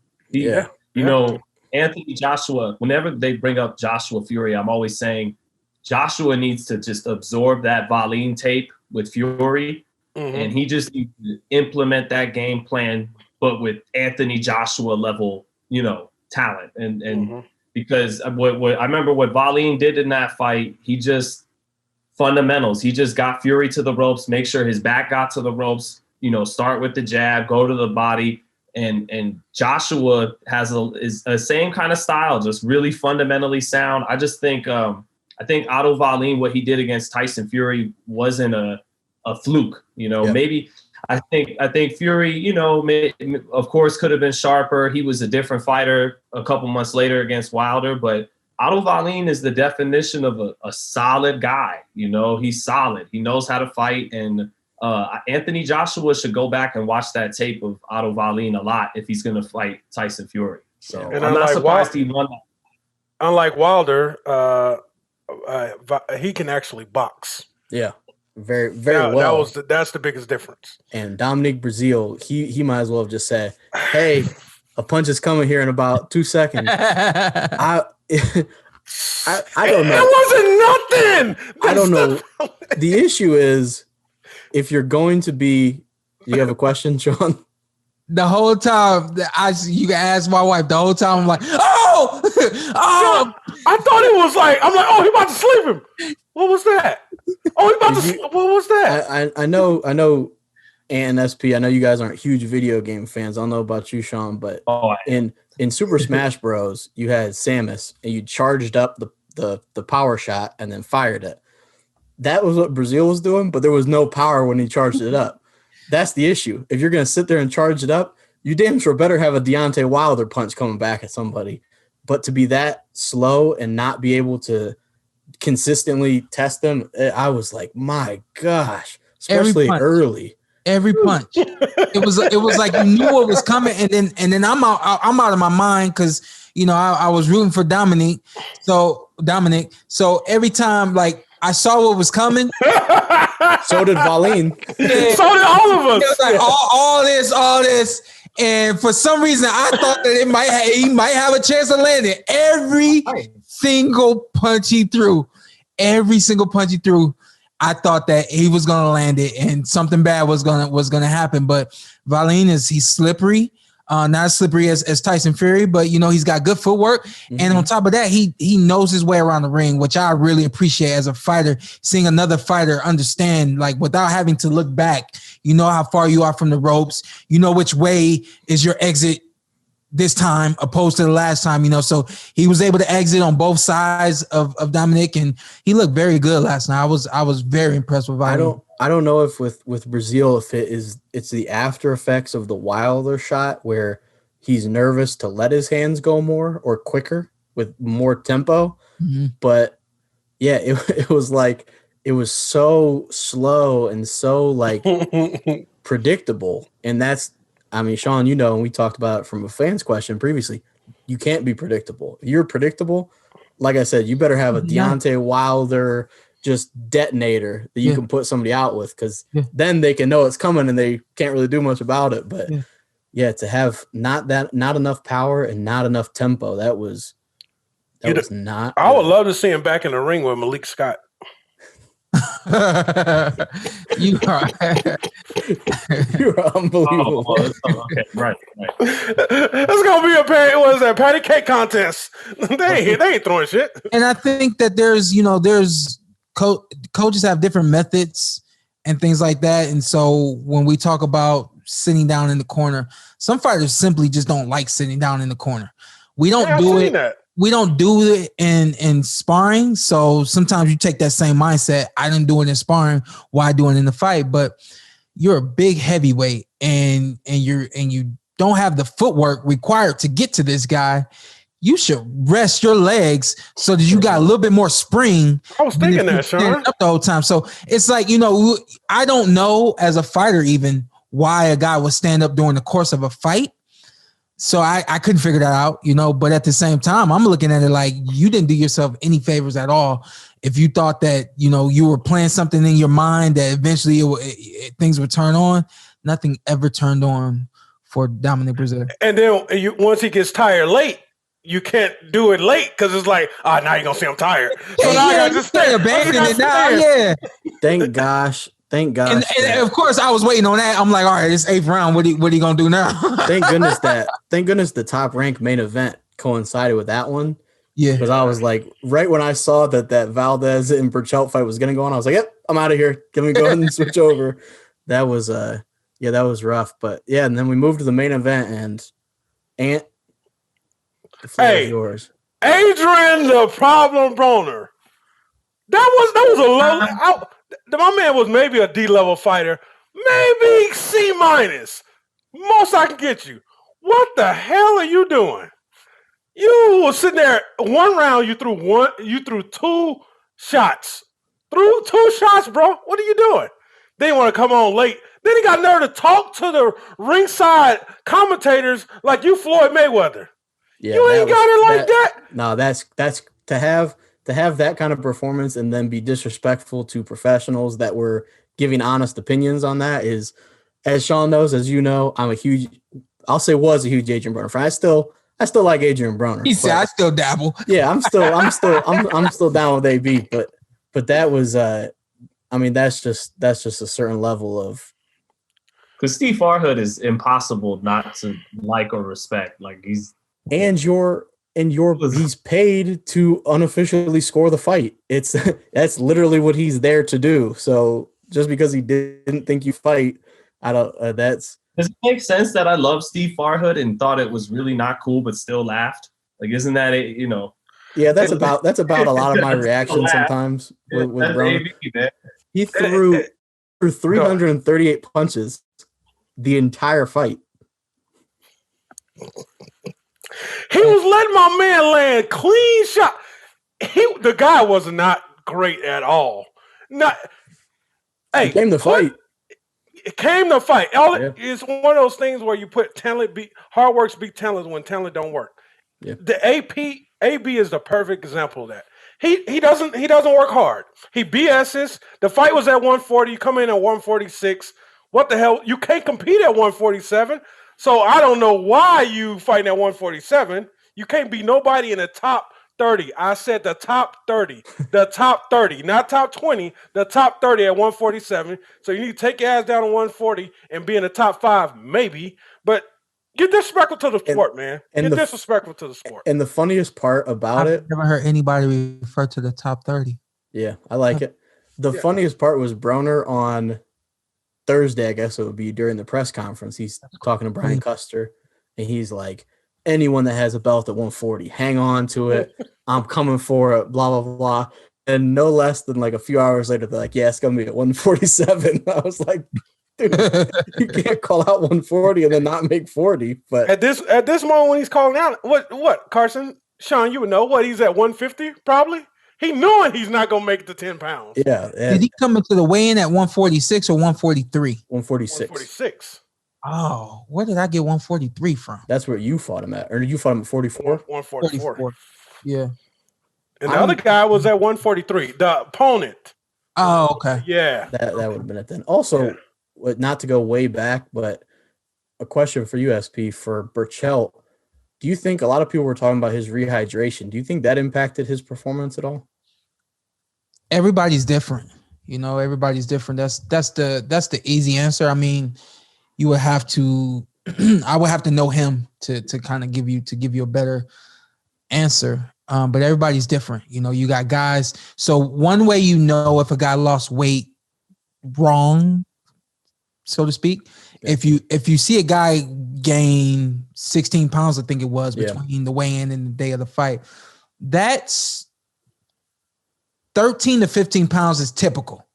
Anthony Joshua, whenever they bring up Joshua Fury, I'm always saying Joshua needs to just absorb that Wallin tape with Fury. Mm-hmm. And he just needs to implement that game plan, but with Anthony Joshua level, talent. And because what I remember what Wallin did in that fight, he just fundamentals. He just got Fury to the ropes, make sure his back got to the ropes, start with the jab, go to the body. And Joshua is the same kind of style, just really fundamentally sound. I just think Otto Wallin, what he did against Tyson Fury wasn't a fluke, maybe I think Fury, of course could have been sharper. He was a different fighter a couple months later against Wilder, but Otto Wallin is the definition of a solid guy. He's solid. He knows how to fight. And Anthony Joshua should go back and watch that tape of Otto Wallin a lot if he's going to fight Tyson Fury. So I'm not surprised he won that. Unlike Wilder, he can actually box. Yeah. Very, very well. That's the biggest difference. And Dominic Breazeale, he might as well have just said, "Hey, a punch is coming here in about 2 seconds." I don't know. It wasn't nothing. I don't know. The issue is, if you're going to be, you have a question, Sean? The whole time, you can ask my wife. The whole time, I'm like, oh. I thought it was like, I'm like, oh, he about to sleep him. What was that? Oh, he about to sleep. What was that? I know, and SP, I know you guys aren't huge video game fans. I don't know about you, Sean, but in Super Smash Bros, you had Samus, and you charged up the power shot and then fired it. That was what Breazeale was doing, but there was no power when he charged it up. That's the issue. If you're going to sit there and charge it up, you damn sure better have a Deontay Wilder punch coming back at somebody. But to be that slow and not be able to consistently test them, I was like, my gosh, especially early. Every punch. It was like you knew what was coming, and then I'm out of my mind because I was rooting for Dominic. So every time like I saw what was coming. So did Wallin. Yeah. So did all of us. It was like all this. And for some reason, I thought that he might have a chance of landing every single punch he threw. every single punch he threw, I thought that he was gonna land it and something bad was gonna happen. But Wallin he's slippery. Not as slippery as Tyson Fury, but he's got good footwork. Mm-hmm. And on top of that, he knows his way around the ring, which I really appreciate as a fighter, seeing another fighter understand, like, without having to look back, how far you are from the ropes, which way is your exit this time opposed to the last time, so he was able to exit on both sides of Dominic, and he looked very good last night. I was very impressed with Valley. I don't know if with Breazeale, if it's the after effects of the Wilder shot where he's nervous to let his hands go more or quicker with more tempo. Mm-hmm. But yeah, it was like, it was so slow and so like predictable. And that's, I mean, Shawn, and we talked about it from a fan's question previously, you can't be predictable. If you're predictable, like I said, you better have a Deontay Wilder just detonator that you can put somebody out with, because then they can know it's coming and they can't really do much about it. But to have not enough power and not enough tempo, that was not. I would love to see him back in the ring with Malik Scott. You are unbelievable. Okay, right. It's gonna be a patty cake contest. They ain't throwing shit. And I think that there's coaches have different methods and things like that. And so when we talk about sitting down in the corner, some fighters simply just don't like sitting down in the corner. We don't do it. We don't do it in sparring. So sometimes you take that same mindset. I didn't do it in sparring. Why do it in the fight? But you're a big heavyweight and you don't have the footwork required to get to this guy. You should rest your legs so that you got a little bit more spring. I was thinking that, Shawn. Up the whole time. So it's like, I don't know as a fighter even why a guy would stand up during the course of a fight. So I couldn't figure that out, but at the same time, I'm looking at it like you didn't do yourself any favors at all. If you thought that, you were playing something in your mind that eventually things would turn on, nothing ever turned on for Dominic Breazeale. And then once he gets tired late, you can't do it late because it's like, now you're going to see him tired. So now I just abandon it now. Yeah. Thank gosh. And of course, I was waiting on that. I'm like, all right, it's 8th round. What are you gonna do now? Thank goodness the top ranked main event coincided with that one. Yeah, because I was like, right when I saw that Valdez and Berchelt fight was gonna go on, I was like, yep, I'm out of here. Can we go ahead and switch over? That was that was rough. But yeah, and then we moved to the main event, and the floor is yours. Adrien the Problem Broner. That was a low. My man was maybe a D-level fighter, maybe C-. Most I can get you. What the hell are you doing? You were sitting there. One round, you threw 2 shots. Threw 2 shots, bro. What are you doing? They want to come on late. Then he got nerve to talk to the ringside commentators like you Floyd Mayweather. Yeah, you ain't got it like that. No, that's to have that kind of performance and then be disrespectful to professionals that were giving honest opinions on that is, as Shawn knows, as you know, was a huge Adrien Broner fan. I still like Adrien Broner. He said I still dabble. Yeah, I'm still down with AB, but that was that's just a certain level of, because Steve Farhood is impossible not to like or respect. Like he's he's paid to unofficially score the fight. That's literally what he's there to do. So just because he didn't think you fight, does it make sense that I love Steve Farhood and thought it was really not cool, but still laughed? Like, isn't that it? Yeah, that's about a lot of my reactions sometimes with Broner. He threw 338 punches the entire fight. He was letting my man land clean shot. The guy was not great at all. It came to fight. It came to fight. It's one of those things where you put hard work beat talent when talent don't work. Yeah. The AB is the perfect example of that. He doesn't work hard. He BS's. The fight was at 140. You come in at 146. What the hell? You can't compete at 147. So I don't know why you fighting at 147. You can't beat nobody in the top 30. I said the top 30. The top 30, not top 20. The top 30 at 147. So you need to take your ass down to 140 and be in the top 5, maybe. But you're disrespectful to the sport, man. You're disrespectful to the sport. And the funniest part about I've never heard anybody refer to the top 30. Yeah, I like it. The funniest part was Broner on Thursday, I guess it would be, during the press conference. He's talking to Brian Custer, and he's like, anyone that has a belt at 140, hang on to it. I'm coming for it, blah, blah, blah. And no less than like a few hours later, they're like, yeah, it's going to be at 147. I was like, dude, you can't call out 140 and then not make 40. But at this moment when he's calling out, what, Carson? Sean, you would know what he's at 150, probably? He knowing he's not going to make it to 10 pounds. Yeah. Did he come into the weigh-in at 146 or 143? 146. 146. Oh, where did I get 143 from? That's where you fought him at. Or you fought him at 44? 144. Yeah. And the other guy was at 143, the opponent. Oh, okay. Yeah. That would have been it then. Also, not to go way back, but a question for you, SP, for Berchelt. Do you think a lot of people were talking about his rehydration? Do you think that impacted his performance at all? Everybody's different. Everybody's different. That's the easy answer. I mean, you would have to I would have to know him to kind of give you a better answer. But everybody's different. You got guys. So one way if a guy lost weight wrong, so to speak, if you see a guy gain 16 pounds, I think it was, between the weigh-in and the day of the fight, that's 13 to 15 pounds is typical.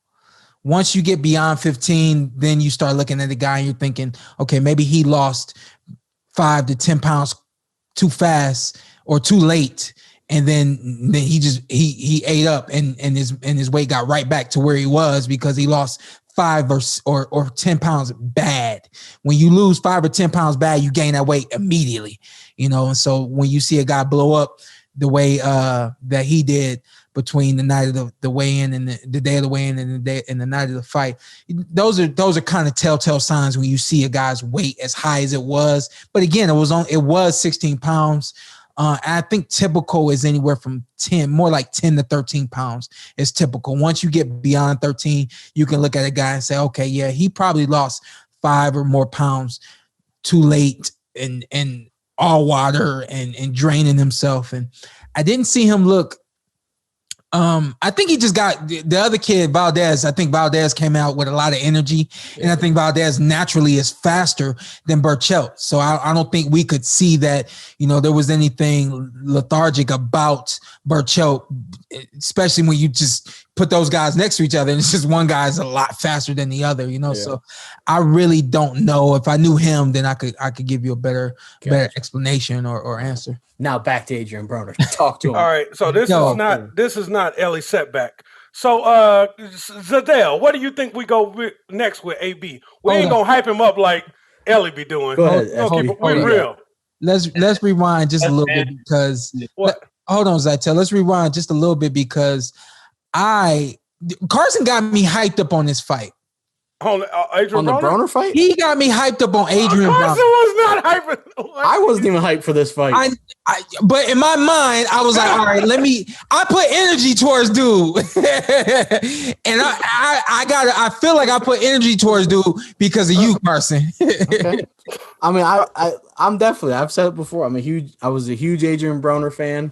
Once you get beyond 15, then you start looking at the guy and you're thinking, okay, maybe he lost 5 to 10 pounds too fast or too late. And then he ate up and his weight got right back to where he was because he lost 5 or 10 pounds bad. When you lose 5 or 10 pounds bad, you gain that weight immediately, And so when you see a guy blow up the way that he did between the night of the weigh-in and the day of the weigh-in and the night of the fight, those are kind of telltale signs when you see a guy's weight as high as it was. But again, it was 16 pounds. I think typical is anywhere from 10, more like 10 to 13 pounds is typical. Once you get beyond 13, you can look at a guy and say, okay, yeah, he probably lost 5 or more pounds too late and all water and draining himself. And I didn't see him look. I think he just got the other kid, Valdez. I think Valdez came out with a lot of energy, and I think Valdez naturally is faster than Berchelt. So I don't think we could see that, there was anything lethargic about Berchelt, especially when you just put those guys next to each other and it's just one guy's a lot faster than the other, So I really don't know. If I knew him, then I could give you a better explanation or answer. Now back to Adrien Broner. Talk to him. All right. So this is not Ellie setback. So Zittel, what do you think we go next with AB? We ain't gonna hype him up like Ellie be doing. Go ahead. We're real. Let's rewind just a little bit because hold on, Zittel. Let's rewind just a little bit because Carson got me hyped up on this fight. On Adrien the Broner fight? He got me hyped up on Adrien Broner. Carson was not hyped. I wasn't even hyped for this fight. But in my mind, I was like, all right, I put energy towards dude. And I feel like I put energy towards dude because of you, Carson. Okay. I mean, I'm definitely, I've said it before. I was a huge Adrien Broner fan.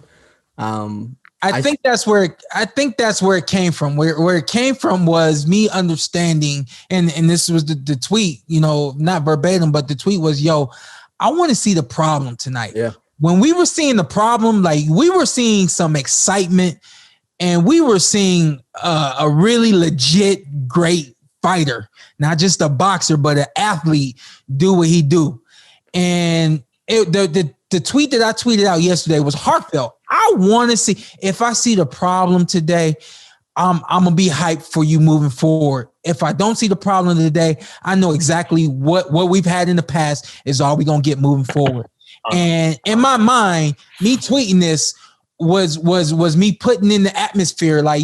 I think that's where it came from. Where it came from was me understanding, and this was the tweet, not verbatim, but the tweet was, I want to see the problem tonight. Yeah. When we were seeing the problem, like we were seeing some excitement and we were seeing a really legit great fighter, not just a boxer, but an athlete do what he do. And the tweet that I tweeted out yesterday was heartfelt. I want to see, if I see the problem today, I'm going to be hyped for you moving forward. If I don't see the problem today, I know exactly what we've had in the past is all we're going to get moving forward. And in my mind, me tweeting this was me putting in the atmosphere like,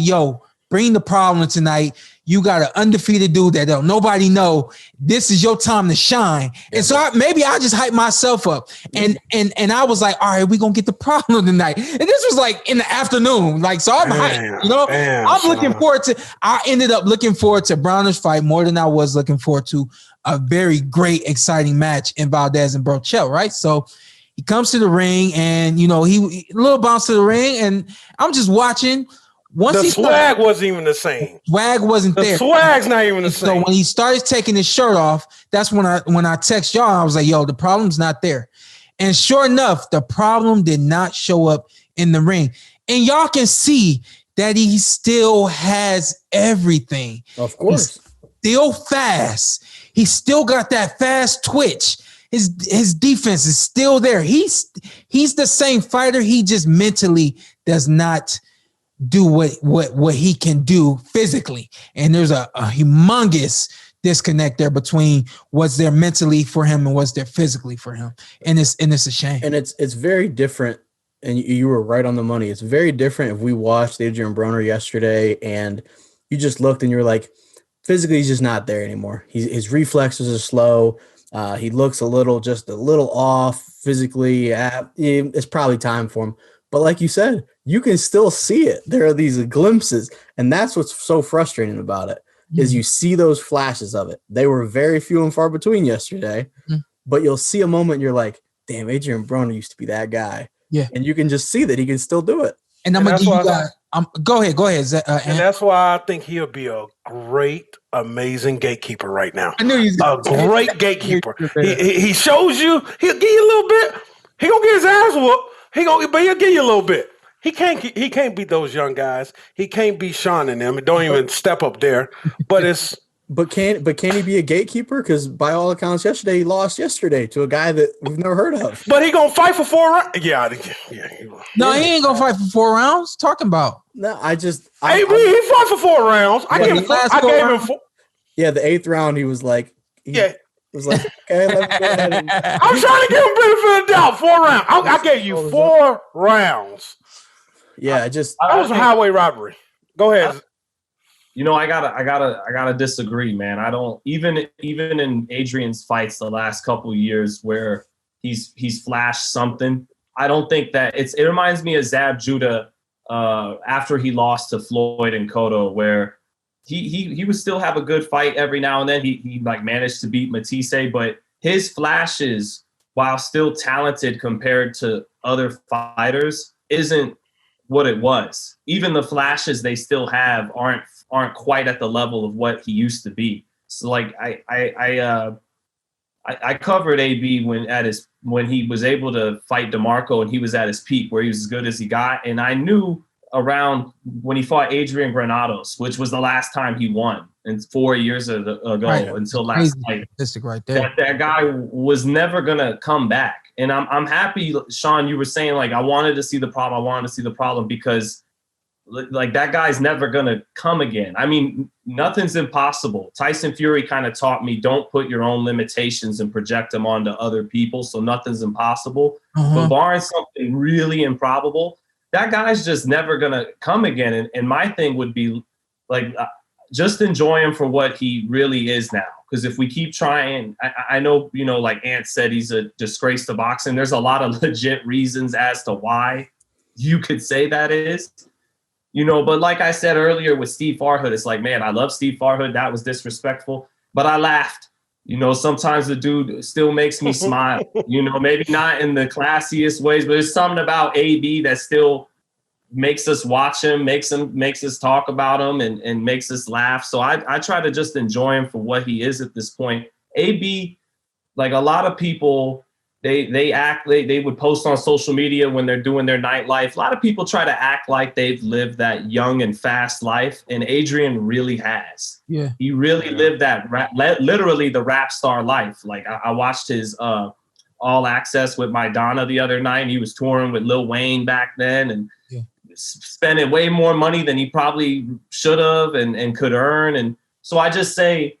bring the problem tonight. you got an undefeated dude that don't nobody know. This is your time to shine. And so maybe I just hyped myself up. And I was like, all right, we're gonna get the problem tonight. And this was like in the afternoon. Like, so I'm hyped, you know. I'm looking forward to I ended up looking forward to Broner's fight more than I was looking forward to a very great, exciting match in Valdez and Berchelt, right? So he comes to the ring and, you know, he a little bounce to the ring and I'm just watching. Once the swag wasn't even the same. Swag wasn't there. The swag's not even the same. So when he started taking his shirt off, that's when I text y'all. I was like, yo, the problem's not there. And sure enough, the problem did not show up in the ring. And y'all can see that he still has everything. Of course. He's still fast. He still got that fast twitch. His defense is still there. He's the same fighter. He just mentally does not do what he can do physically. And there's a humongous disconnect there between what's there mentally for him and what's there physically for him. And it's a shame. And it's very different. And you were right on the money. It's very different if we watched Adrien Broner yesterday and you just looked and you were like, physically, he's just not there anymore. His reflexes are slow. He looks a little off physically. It's probably time for him. But like you said, you can still see it. There are these glimpses. And that's what's so frustrating about it, is you see those flashes of it. They were very few and far between yesterday. But you'll see a moment and you're like, damn, Adrien Broner used to be that guy. Yeah. And you can just see that he can still do it. And I'm going to give you guys – go ahead. And that's why I think he'll be a great, amazing gatekeeper right now. I knew he's a great gatekeeper. He shows you. He'll give you a little bit. He gonna get his ass whooped. But he'll give you a little bit. He can't beat those young guys. He can't beat Shawn and them. Don't even step up there. But it's. But can he be a gatekeeper? Because by all accounts, yesterday he lost to a guy that we've never heard of. But he gonna fight for 4 rounds. Yeah. No, he ain't gonna fight for 4 rounds. Talking about. No, he fought for 4 rounds. I gave him 4. Yeah, the 8th round, he was like, okay, let's go ahead. I'm trying to give him benefit of the doubt. 4 rounds. I gave you 4 rounds. Yeah, that was a highway robbery. Go ahead. You know, I gotta disagree, man. I don't even in Adrian's fights the last couple of years where he's flashed something. I don't think that it reminds me of Zab Judah after he lost to Floyd and Cotto, where he would still have a good fight every now and then. He like managed to beat Matisse, but his flashes, while still talented compared to other fighters, isn't what it was. Even the flashes they still have aren't quite at the level of what he used to be. So like I covered AB when he was able to fight DeMarco and he was at his peak where he was as good as he got. And I knew around when he fought Adrien Granados, which was the last time he won, and 4 years ago until last night. Right there. That guy was never gonna come back. And I'm happy, Sean, you were saying like I wanted to see the problem because like that guy's never gonna come again. I mean, nothing's impossible. Tyson Fury kind of taught me don't put your own limitations and project them onto other people, so nothing's impossible. But barring something really improbable, that guy's just never gonna come again. And my thing would be like just enjoy him for what he really is now. Because if we keep trying, I know, you know, like Ant said, he's a disgrace to boxing. There's a lot of legit reasons as to why you could say that is. You know, but like I said earlier with Steve Farhood, it's like, man, I love Steve Farhood. That was disrespectful. But I laughed. You know, sometimes the dude still makes me smile. You know, maybe not in the classiest ways, but there's something about AB that still makes us watch him, makes us talk about him and makes us laugh. So I try to just enjoy him for what he is at this point. AB, like a lot of people, they would post on social media when they're doing their nightlife. A lot of people try to act like they've lived that young and fast life, and Adrien really has. Yeah, he really lived that literally the rap star life. Like I watched his All Access with Maidana the other night, and he was touring with Lil Wayne back then, and spending way more money than he probably should have and could earn. And so I just say,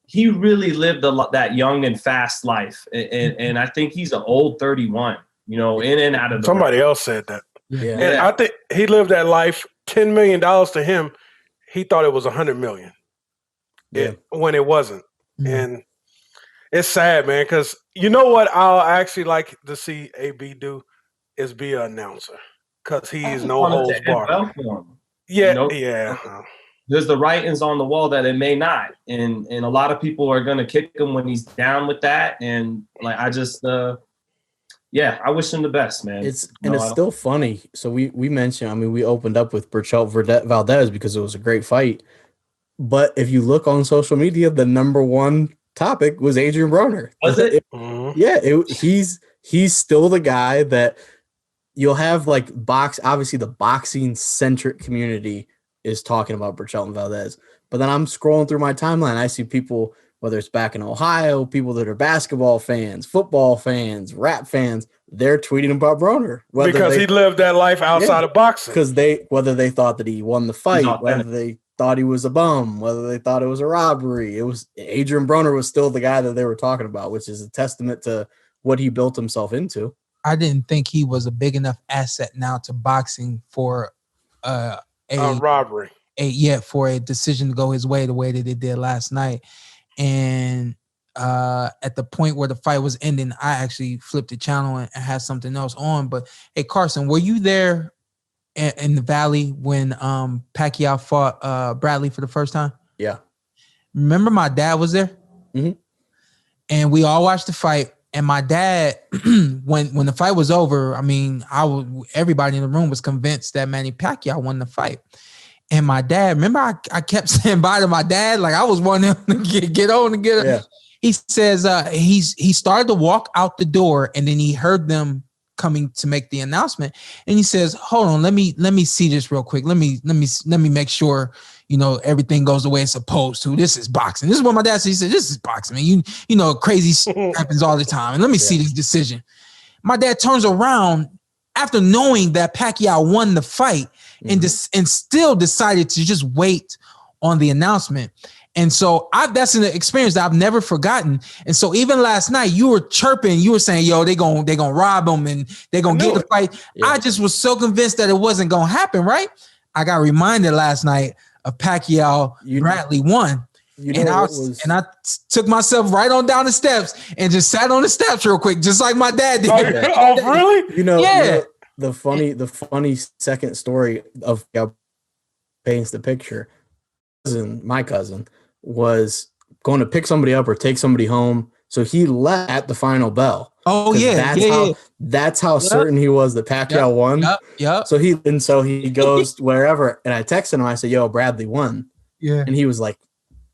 he really lived that young and fast life. And I think he's an old 31, you know, in and out of the Somebody else said that. Yeah. And I think he lived that life, $10 million to him. He thought it was $100 million. when it wasn't. Mm. And it's sad, man, because you know what I'll actually like to see AB do is be an announcer, because he's no holds barred. Yeah, You know? yeah. There's the writings on the wall that it may not, and a lot of people are gonna kick him when he's down with that. And like, I just, I wish him the best, man. It's still funny. So we mentioned, I mean, we opened up with Berchelt Valdez because it was a great fight. But if you look on social media, the number one topic was Adrien Broner. Was it? Yeah, he's still the guy that you'll have, like, obviously the boxing centric community is talking about Berchelt and Valdez. But then I'm scrolling through my timeline, I see people, whether it's back in Ohio, people that are basketball fans, football fans, rap fans, they're tweeting about Broner. Because he lived that life outside of boxing. Because whether they thought that he won the fight, whether they thought he was a bum, whether they thought it was a robbery, it was Adrien Broner was still the guy that they were talking about, which is a testament to what he built himself into. I didn't think he was a big enough asset now to boxing for a robbery. For a decision to go his way the way that it did last night. And at the point where the fight was ending, I actually flipped the channel and had something else on. But hey, Carson, were you there in the Valley when Pacquiao fought Bradley for the first time? Yeah. Remember my dad was there? Mm-hmm. And we all watched the fight. And my dad, when the fight was over, I mean, everybody in the room was convinced that Manny Pacquiao won the fight. And my dad, remember, I kept saying bye to my dad, like I was wanting him to get on and get. Yeah. He says he started to walk out the door, and then he heard them coming to make the announcement, and he says, "Hold on, let me see this real quick. Let me make sure everything goes the way it's supposed to. This is boxing. This is what my dad said. He said, this is boxing, man. You know, crazy shit happens all the time. And let me see this decision." My dad turns around after knowing that Pacquiao won the fight and still decided to just wait on the announcement. And so that's an experience that I've never forgotten. And so even last night, you were chirping, you were saying, "Yo, they gonna rob him and they're gonna get the fight." Yeah. I just was so convinced that it wasn't gonna happen, right? I got reminded last night of Pacquiao Bradley won. I took myself right on down the steps and just sat on the steps real quick, just like my dad did. Oh, really? Yeah. The funny second story of how paints the picture. My cousin was going to pick somebody up or take somebody home, so he left at the final bell. Oh yeah, that's how certain he was that Pacquiao won. Yep. So he goes wherever, and I texted him. I said, "Yo, Bradley won." Yeah, and he was like,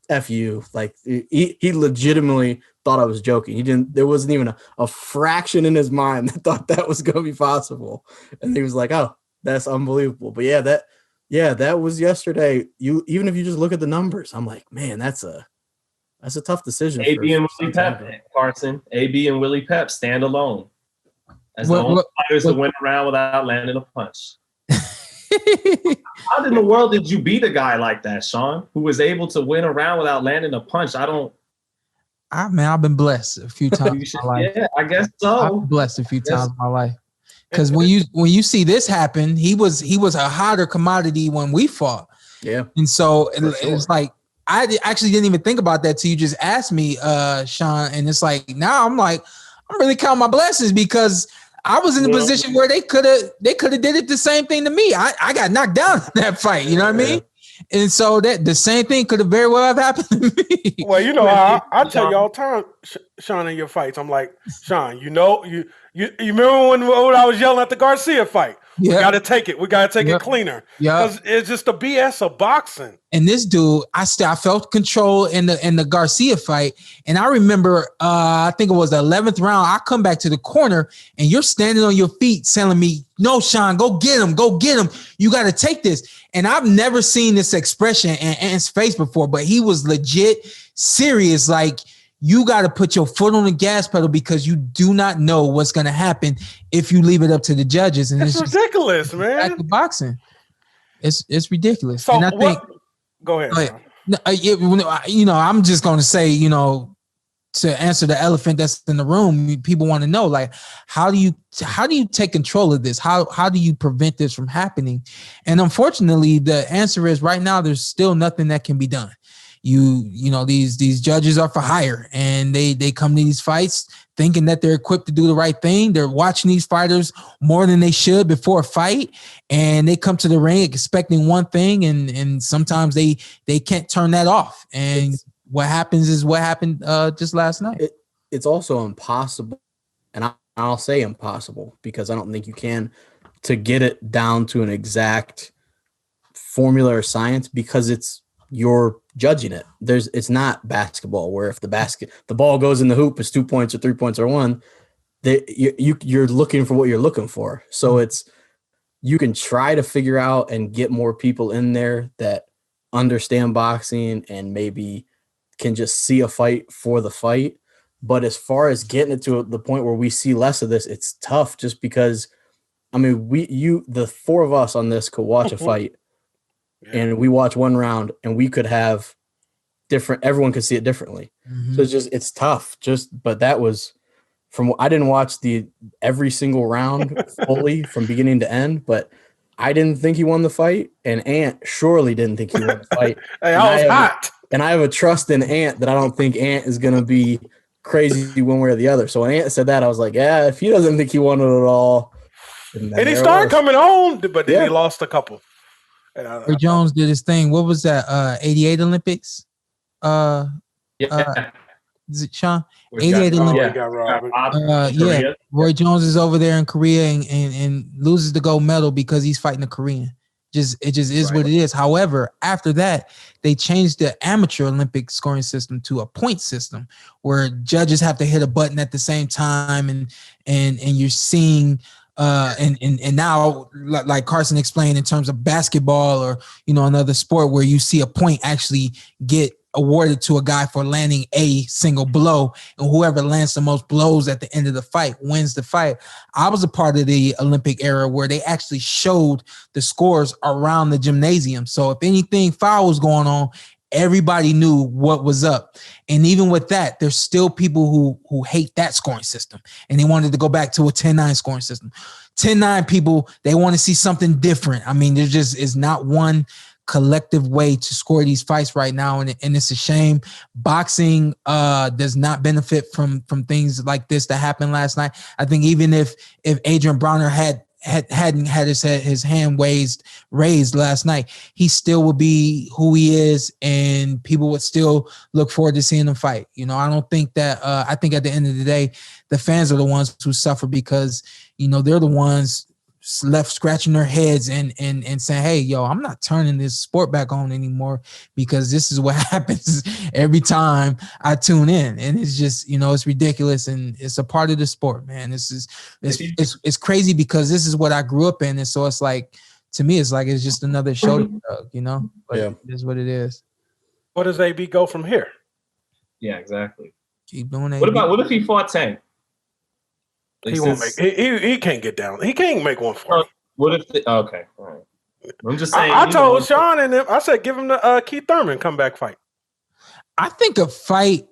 "F you!" Like he legitimately thought I was joking. There wasn't even a fraction in his mind that thought that was going to be possible. And he was like, "Oh, that's unbelievable." But that was yesterday. Even if you just look at the numbers, I'm like, man, that's a tough decision. AB and Willie Pep, Carson. AB and Willie Pep stand alone as the only fighters that went around without landing a punch. How in the world did you beat a guy like that, Sean, who was able to win a round without landing a punch? I've been blessed a few times in my life. Yeah, I guess so. I've been blessed a few times in my life. Because when you see this happen, he was a hotter commodity when we fought. Yeah. And so it's like, I actually didn't even think about that till you just asked me, Sean. And it's like, now I'm really counting my blessings, because I was in a position where they could have did it the same thing to me. I got knocked down in that fight. You know what I mean? And so that the same thing could have very well have happened to me. Well, I tell you all the time, Sean, in your fights, I'm like, Sean, you remember when I was yelling at the Garcia fight? Yeah. We got to take it. We got to take it cleaner. Yeah, because it's just the BS of boxing. And this dude, I felt control in the Garcia fight. And I remember, I think it was the 11th round. I come back to the corner, and you're standing on your feet telling me, "No, Sean, go get him. Go get him. You got to take this." And I've never seen this expression in Ant's face before, but he was legit serious. Like, you got to put your foot on the gas pedal, because you do not know what's going to happen if you leave it up to the judges. And it's ridiculous, man. Back to boxing. It's ridiculous. So and I think, go ahead. I'm just going to say, to answer the elephant that's in the room, people want to know, like, how do you take control of this? How do you prevent this from happening? And unfortunately, the answer is right now, there's still nothing that can be done. you know, these judges are for hire, and they come to these fights thinking that they're equipped to do the right thing. They're watching these fighters more than they should before a fight, and they come to the ring expecting one thing, and sometimes they can't turn that off. And what happens is what happened just last night. It's also impossible, and I'll say impossible because I don't think you can, to get it down to an exact formula or science, because you're judging it. It's not basketball where if the ball goes in the hoop, it's 2 points or 3 points or one. You're looking for what you're looking for. So you can try to figure out and get more people in there that understand boxing and maybe can just see a fight for the fight. But as far as getting it to the point where we see less of this, it's tough just because, I mean, the four of us on this could watch a fight and we watch one round and we could have everyone could see it differently. So it's tough but that was I didn't watch every single round fully from beginning to end, but I didn't think he won the fight, and Ant surely didn't think he won the fight. Hey, I was hot. And I have a trust in Ant that I don't think Ant is going to be crazy one way or the other. So when Ant said that, I was like, yeah, if he doesn't think he won it at all. And he started coming on, but then he lost a couple. Ray Jones did his thing. What was that? 88 Olympics? Is it Shawn? 88 Olympics. Roy Jones is over there in Korea and loses the gold medal because he's fighting a Korean. It just is what it is. However, after that, they changed the amateur Olympic scoring system to a point system where judges have to hit a button at the same time, and you're seeing and now, like Carson explained, in terms of basketball or another sport where you see a point actually get awarded to a guy for landing a single blow, and whoever lands the most blows at the end of the fight wins the fight. I was a part of the Olympic era where they actually showed the scores around the gymnasium. So if anything foul was going on, everybody knew what was up. And even with that, there's still people who hate that scoring system, and they wanted to go back to a 10-9 scoring system. 10-9 people, they want to see something different. I mean, there just is not one collective way to score these fights right now, and it's a shame. Boxing does not benefit from things like this that happened last night. I think even if Adrien Broner hadn't had his hand raised last night, he still would be who he is, and people would still look forward to seeing him fight. I don't think that I think at the end of the day, the fans are the ones who suffer because they're the ones left scratching their heads and saying, hey, yo, I'm not turning this sport back on anymore because this is what happens every time I tune in. And it's just, it's ridiculous, and it's a part of the sport, man. It's crazy because this is what I grew up in. And so it's like, to me, it's like, it's just another show, but it is what it is. What does AB go from here? Yeah, exactly. Keep doing that. What if he fought Tank? He won't make. He can't get down. He can't make one for you. What if? Okay, all right. I'm just saying. I told Shawn and them. I said, give him the Keith Thurman comeback fight. I think a fight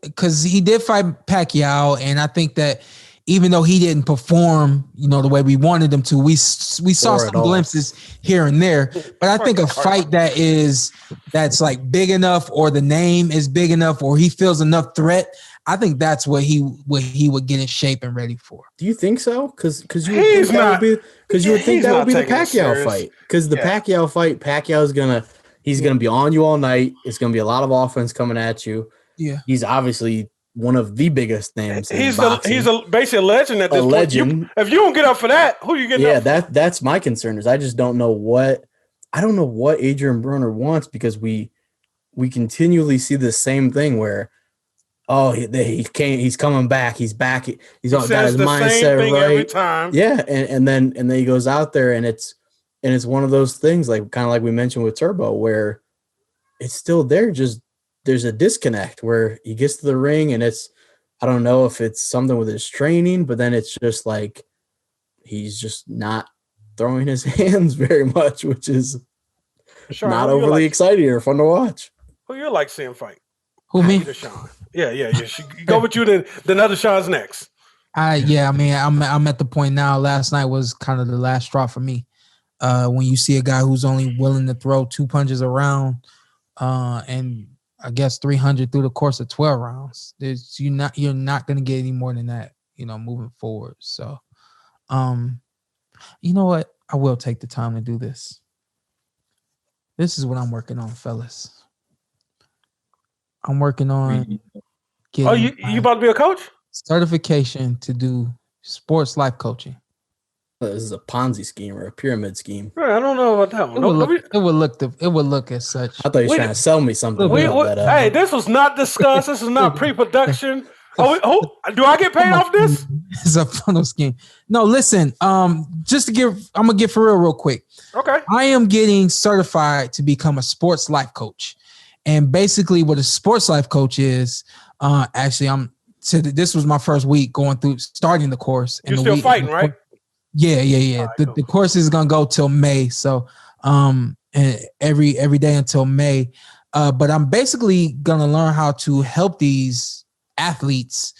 because he did fight Pacquiao, and I think that even though he didn't perform, the way we wanted him to, we saw some glimpses here and there. But I think a fight that's like big enough, or the name is big enough, or he feels enough threat, I think that's what he would get in shape and ready for. Do you think so? Because you would think that would be the Pacquiao fight. Because the Pacquiao fight, he's gonna be on you all night. It's gonna be a lot of offense coming at you. Yeah, he's obviously one of the biggest names. He's basically a legend at this point. If you don't get up for that, who you getting up for? Yeah, that's my concern. Is I just don't know what Adrien Broner wants, because we continually see the same thing where, he's coming back. He's back. He's got his mindset right every time. Yeah, and then he goes out there, and it's one of those things, like kind of like we mentioned with Turbo, where it's still there. Just there's a disconnect where he gets to the ring, and I don't know if it's something with his training, but then it's just like he's just not throwing his hands very much, which is not overly exciting or fun to watch. Who you like seeing fight? Who, me? Shawn. Yeah. Go with you. Then other Shawn's next. I mean, I'm at the point now. Last night was kind of the last straw for me. When you see a guy who's only willing to throw 2 punches a round, and I guess 300 through the course of 12 rounds. You're not going to get any more than that, moving forward. So, you know what? I will take the time to do this. This is what I'm working on, fellas. I'm working on getting you about to be a coach? Certification to do sports life coaching. This is a Ponzi scheme or a pyramid scheme. Right, I don't know about that one. It would look as such. I thought you were trying to sell me something. Hey, this was not discussed. This is not pre-production. Do I get paid off this? It's a funnel scheme. No, listen. I'm gonna get for real quick. Okay. I am getting certified to become a sports life coach, and basically, what a sports life coach is, this was my first week starting the course. You're still fighting, right? Yeah. Right, The course is gonna go till May, so and every day until May. But I'm basically gonna learn how to help these athletes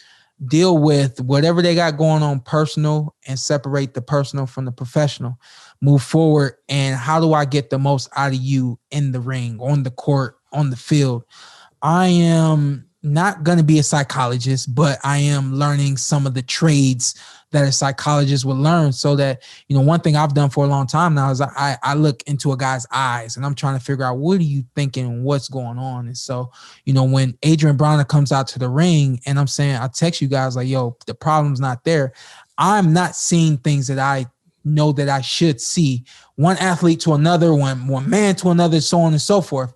deal with whatever they got going on personal and separate the personal from the professional, move forward. And how do I get the most out of you in the ring, on the court, on the field? I am not going to be a psychologist, but I am learning some of the trades that a psychologist would learn, so that, one thing I've done for a long time now is I look into a guy's eyes and I'm trying to figure out, what are you thinking and what's going on? And so, when Adrien Broner comes out to the ring and I'm saying, I text you guys like, yo, the problem's not there. I'm not seeing things that I know that I should see. One athlete to another, one man to another, so on and so forth.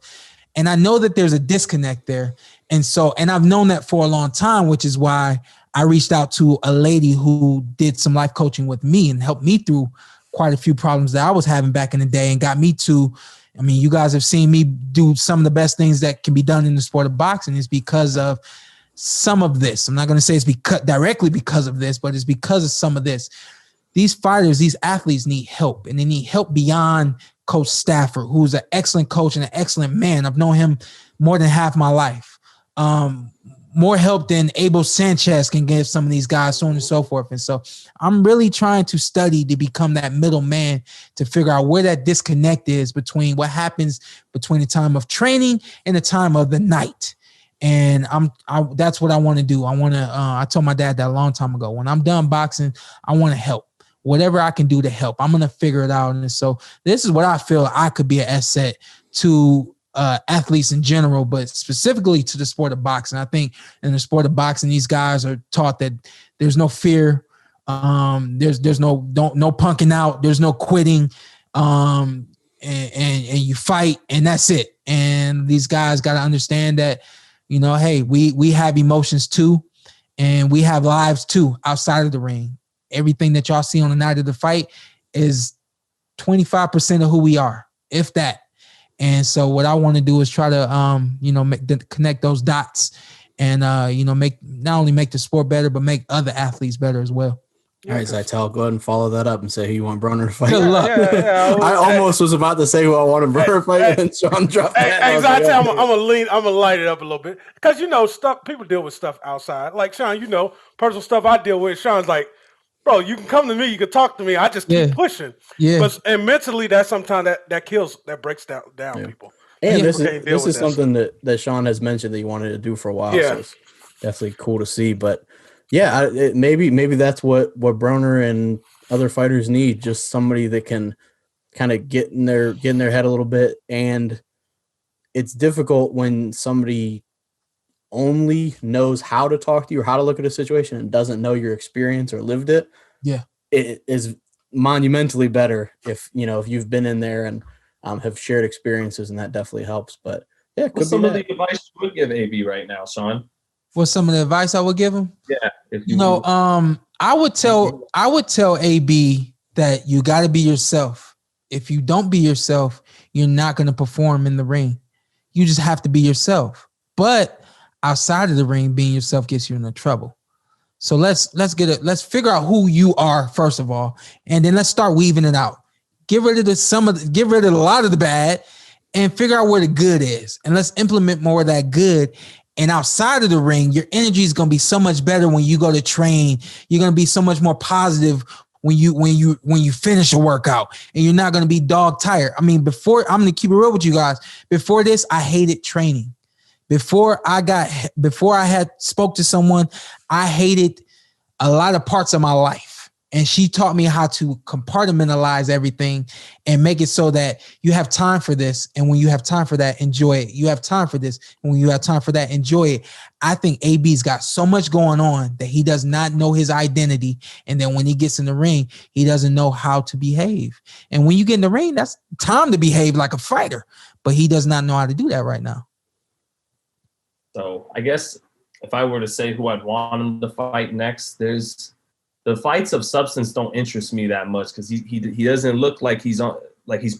And I know that there's a disconnect there. And I've known that for a long time, which is why I reached out to a lady who did some life coaching with me and helped me through quite a few problems that I was having back in the day and got me to, you guys have seen me do some of the best things that can be done in the sport of boxing is because of some of this. I'm not going to say it's directly because of this, but it's because of some of this. These fighters, these athletes need help, and they need help beyond Coach Stafford, who's an excellent coach and an excellent man. I've known him more than half my life. More help than Abel Sanchez can give some of these guys, so on and so forth. And so I'm really trying to study to become that middle man to figure out where that disconnect is between what happens between the time of training and the time of the night. And that's what I want to do. I told my dad that a long time ago, when I'm done boxing, I want to help. Whatever I can do to help, I'm going to figure it out. And so this is what I feel I could be an asset to athletes in general, but specifically to the sport of boxing. I think in the sport of boxing, these guys are taught that there's no fear. There's no punking out. There's no quitting. And you fight and that's it. And these guys got to understand that, hey, we have emotions too. And we have lives too outside of the ring. Everything that y'all see on the night of the fight is 25% of who we are, if that. And so what I want to do is try to, connect those dots and, not only make the sport better, but make other athletes better as well. All right, Zittel, go ahead and follow that up and say who you want Broner to fight. Good luck. I almost was about to say who I wanted Broner to fight, and Shawn dropped that. I'm gonna light it up a little bit because stuff people deal with stuff outside. Like Shawn, personal stuff I deal with. Shawn's like, bro, you can come to me, you can talk to me. I just keep pushing. Yeah. And mentally, that's sometimes that breaks down people. And this is something that Shawn has mentioned that he wanted to do for a while. Yeah. So it's definitely cool to see. But yeah, maybe that's what Broner and other fighters need. Just somebody that can kind of get in their head a little bit. And it's difficult when somebody only knows how to talk to you or how to look at a situation and doesn't know your experience or lived it. Yeah. It is monumentally better if you've been in there and have shared experiences, and that definitely helps. But yeah, what's some of the advice you would give AB right now, Shawn? What's some of the advice I would give him? Yeah. I would tell AB that you got to be yourself. If you don't be yourself, you're not going to perform in the ring. You just have to be yourself. But outside of the ring, being yourself gets you into trouble. So let's figure out who you are first of all, and then let's start weaving it out. Get rid of a lot of the bad, and figure out where the good is, and let's implement more of that good. And outside of the ring, your energy is going to be so much better when you go to train. You're going to be so much more positive when you finish a workout, and you're not gonna be dog tired. I mean, before I'm gonna keep it real with you guys. Before this, I hated training. Before I had spoke to someone, I hated a lot of parts of my life. And she taught me how to compartmentalize everything and make it so that you have time for this. And when you have time for that, enjoy it. You have time for this. And when you have time for that, enjoy it. I think AB's got so much going on that he does not know his identity. And then when he gets in the ring, he doesn't know how to behave. And when you get in the ring, that's time to behave like a fighter. But he does not know how to do that right now. So I guess if I were to say who I'd want him to fight next, the fights of substance don't interest me that much because he doesn't look like he's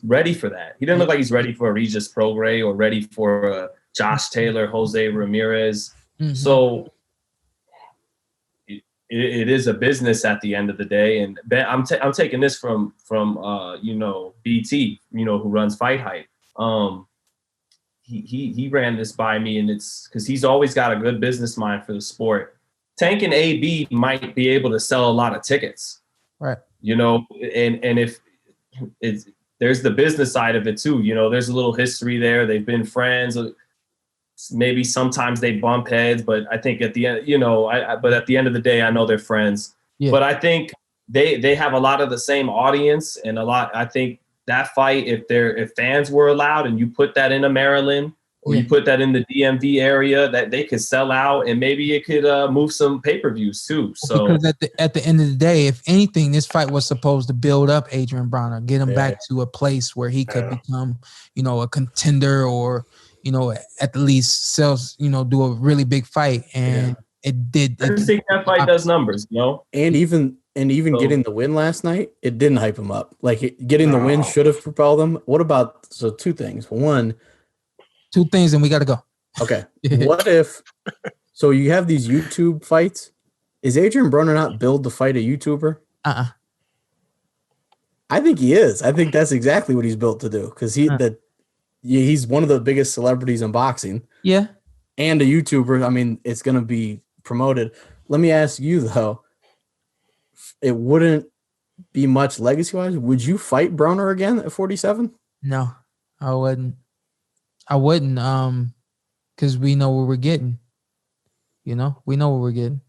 ready for that. He doesn't look like he's ready for a Regis Prograis or ready for a Josh Taylor, Jose Ramirez. Mm-hmm. So it is a business at the end of the day. And Ben, I'm taking this from BT, who runs Fight Hype. He ran this by me, and it's because he's always got a good business mind for the sport. Tank and AB might be able to sell a lot of tickets, right? And if there's the business side of it too. There's a little history there. They've been friends. Maybe sometimes they bump heads, but I think at the end, but at the end of the day, I know they're friends. Yeah. But I think they have a lot of the same audience and a lot. I think that fight, if fans were allowed, and you put that into Maryland. Or you put that in the DMV area, that they could sell out, and maybe it could move some pay-per-views too. So because at the end of the day, if anything, this fight was supposed to build up Adrien Broner, get him back to a place where he could become, a contender, or at the least sells, do a really big fight, and it did. I just think that fight does numbers, And even getting the win last night, it didn't hype him up. Like getting the win should have propelled him. What about two things? One. Two things, and we got to go. Okay. What if – so you have these YouTube fights. Is Adrien Broner not billed to fight a YouTuber? I think he is. I think that's exactly what he's built to do because he's one of the biggest celebrities in boxing. Yeah. And a YouTuber. I mean, it's going to be promoted. Let me ask you, though. It wouldn't be much legacy-wise. Would you fight Broner again at 47? No, I wouldn't. Because we know what we're getting. We know what we're getting.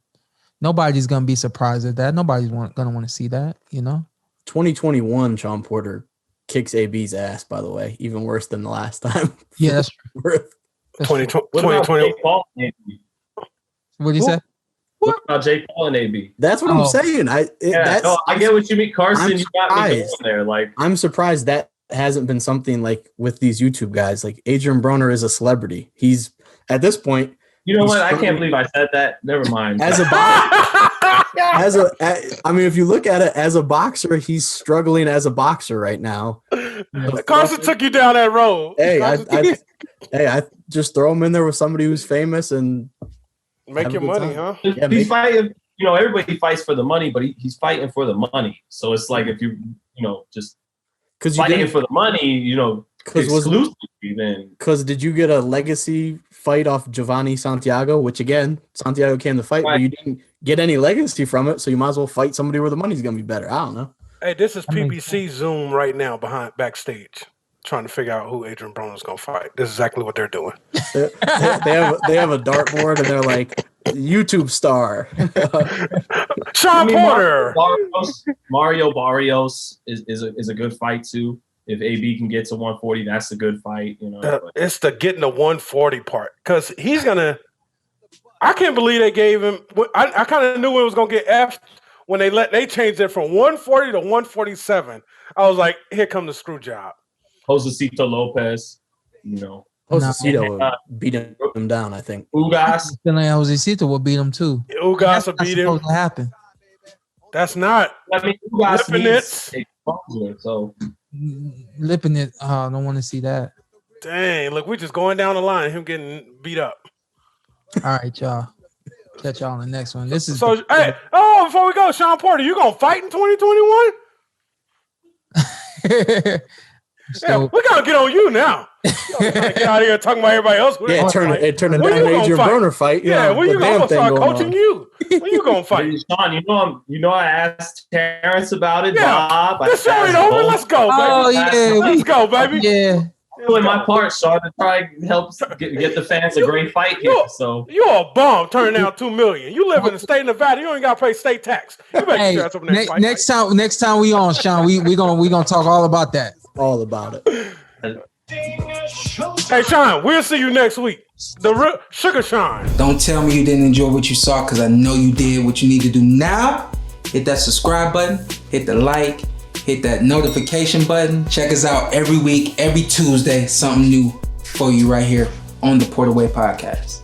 Nobody's gonna be surprised at that. Nobody's gonna want to see that. 2021, Shawn Porter kicks AB's ass. By the way, even worse than the last time. Yeah, that's true. 2020. What did you say? What about Jake Paul and AB? That's what I'm saying. I get what you mean, Carson. You got me going there. I'm surprised that hasn't been something like with these YouTube guys. Like Adrien Broner is a celebrity. He's at this point. You know what? I can't believe I said that. Never mind. If you look at it as a boxer, he's struggling as a boxer right now. Carson took you down that road. Hey, I just throw him in there with somebody who's famous and make your money, huh? Yeah, he's fighting. Everybody fights for the money, but he's fighting for the money. So it's like if you just. Because fighting for the money, exclusively then. Because did you get a legacy fight off Jovanie Santiago, which again, Santiago came to fight, but you didn't get any legacy from it, so you might as well fight somebody where the money's going to be better. I don't know. Hey, this is PBC Zoom right now backstage, trying to figure out who Adrien Broner is going to fight. This is exactly what they're doing. they have a dartboard, and they're like, YouTube star. Shawn Porter. Mario Barrios is a good fight too. If AB can get to 140, that's a good fight. It's the getting the 140 part because he's gonna. I can't believe they gave him. I kind of knew it was gonna get F when they changed it from 140 to 147. I was like, here come the screw job. Josecito Lopez, Josecito beat him down, I think. Ugas. Josecito will beat him too. Ugas will beat him. Supposed to happen. That's not. I mean, Ugas needs a sponsor, so. Lipinets. I don't want to see that. Dang, look, we're just going down the line, him getting beat up. All right, y'all. Catch y'all on the next one. This is before we go, Shawn Porter, you gonna fight in 2021? So we gotta get on you now. Get out of here talking about everybody else. Yeah, it turned into an Adrien Broner fight. Yeah, when you gonna start coaching on. you? When you gonna fight? Hey, Sean, I asked Terrence about it. Yeah. Bob, This show ain't over. Let's go, baby. Oh yeah, Let's go, baby. Yeah. Doing my part, Sean, to try and help get the fans a great fight here. So you're a bum turning down $2 million. You live in the state of Nevada. You ain't got to pay state tax. You better Hey, up next fight. next time we on, Sean, we gonna talk all about that. All about it. Hey, Sean, we'll see you next week. The Sugar Sean. Don't tell me you didn't enjoy what you saw, because I know you did. What you need to do now, hit that subscribe button, hit the like, hit that notification button. Check us out every week, every Tuesday, something new for you right here on the Port Away Podcast.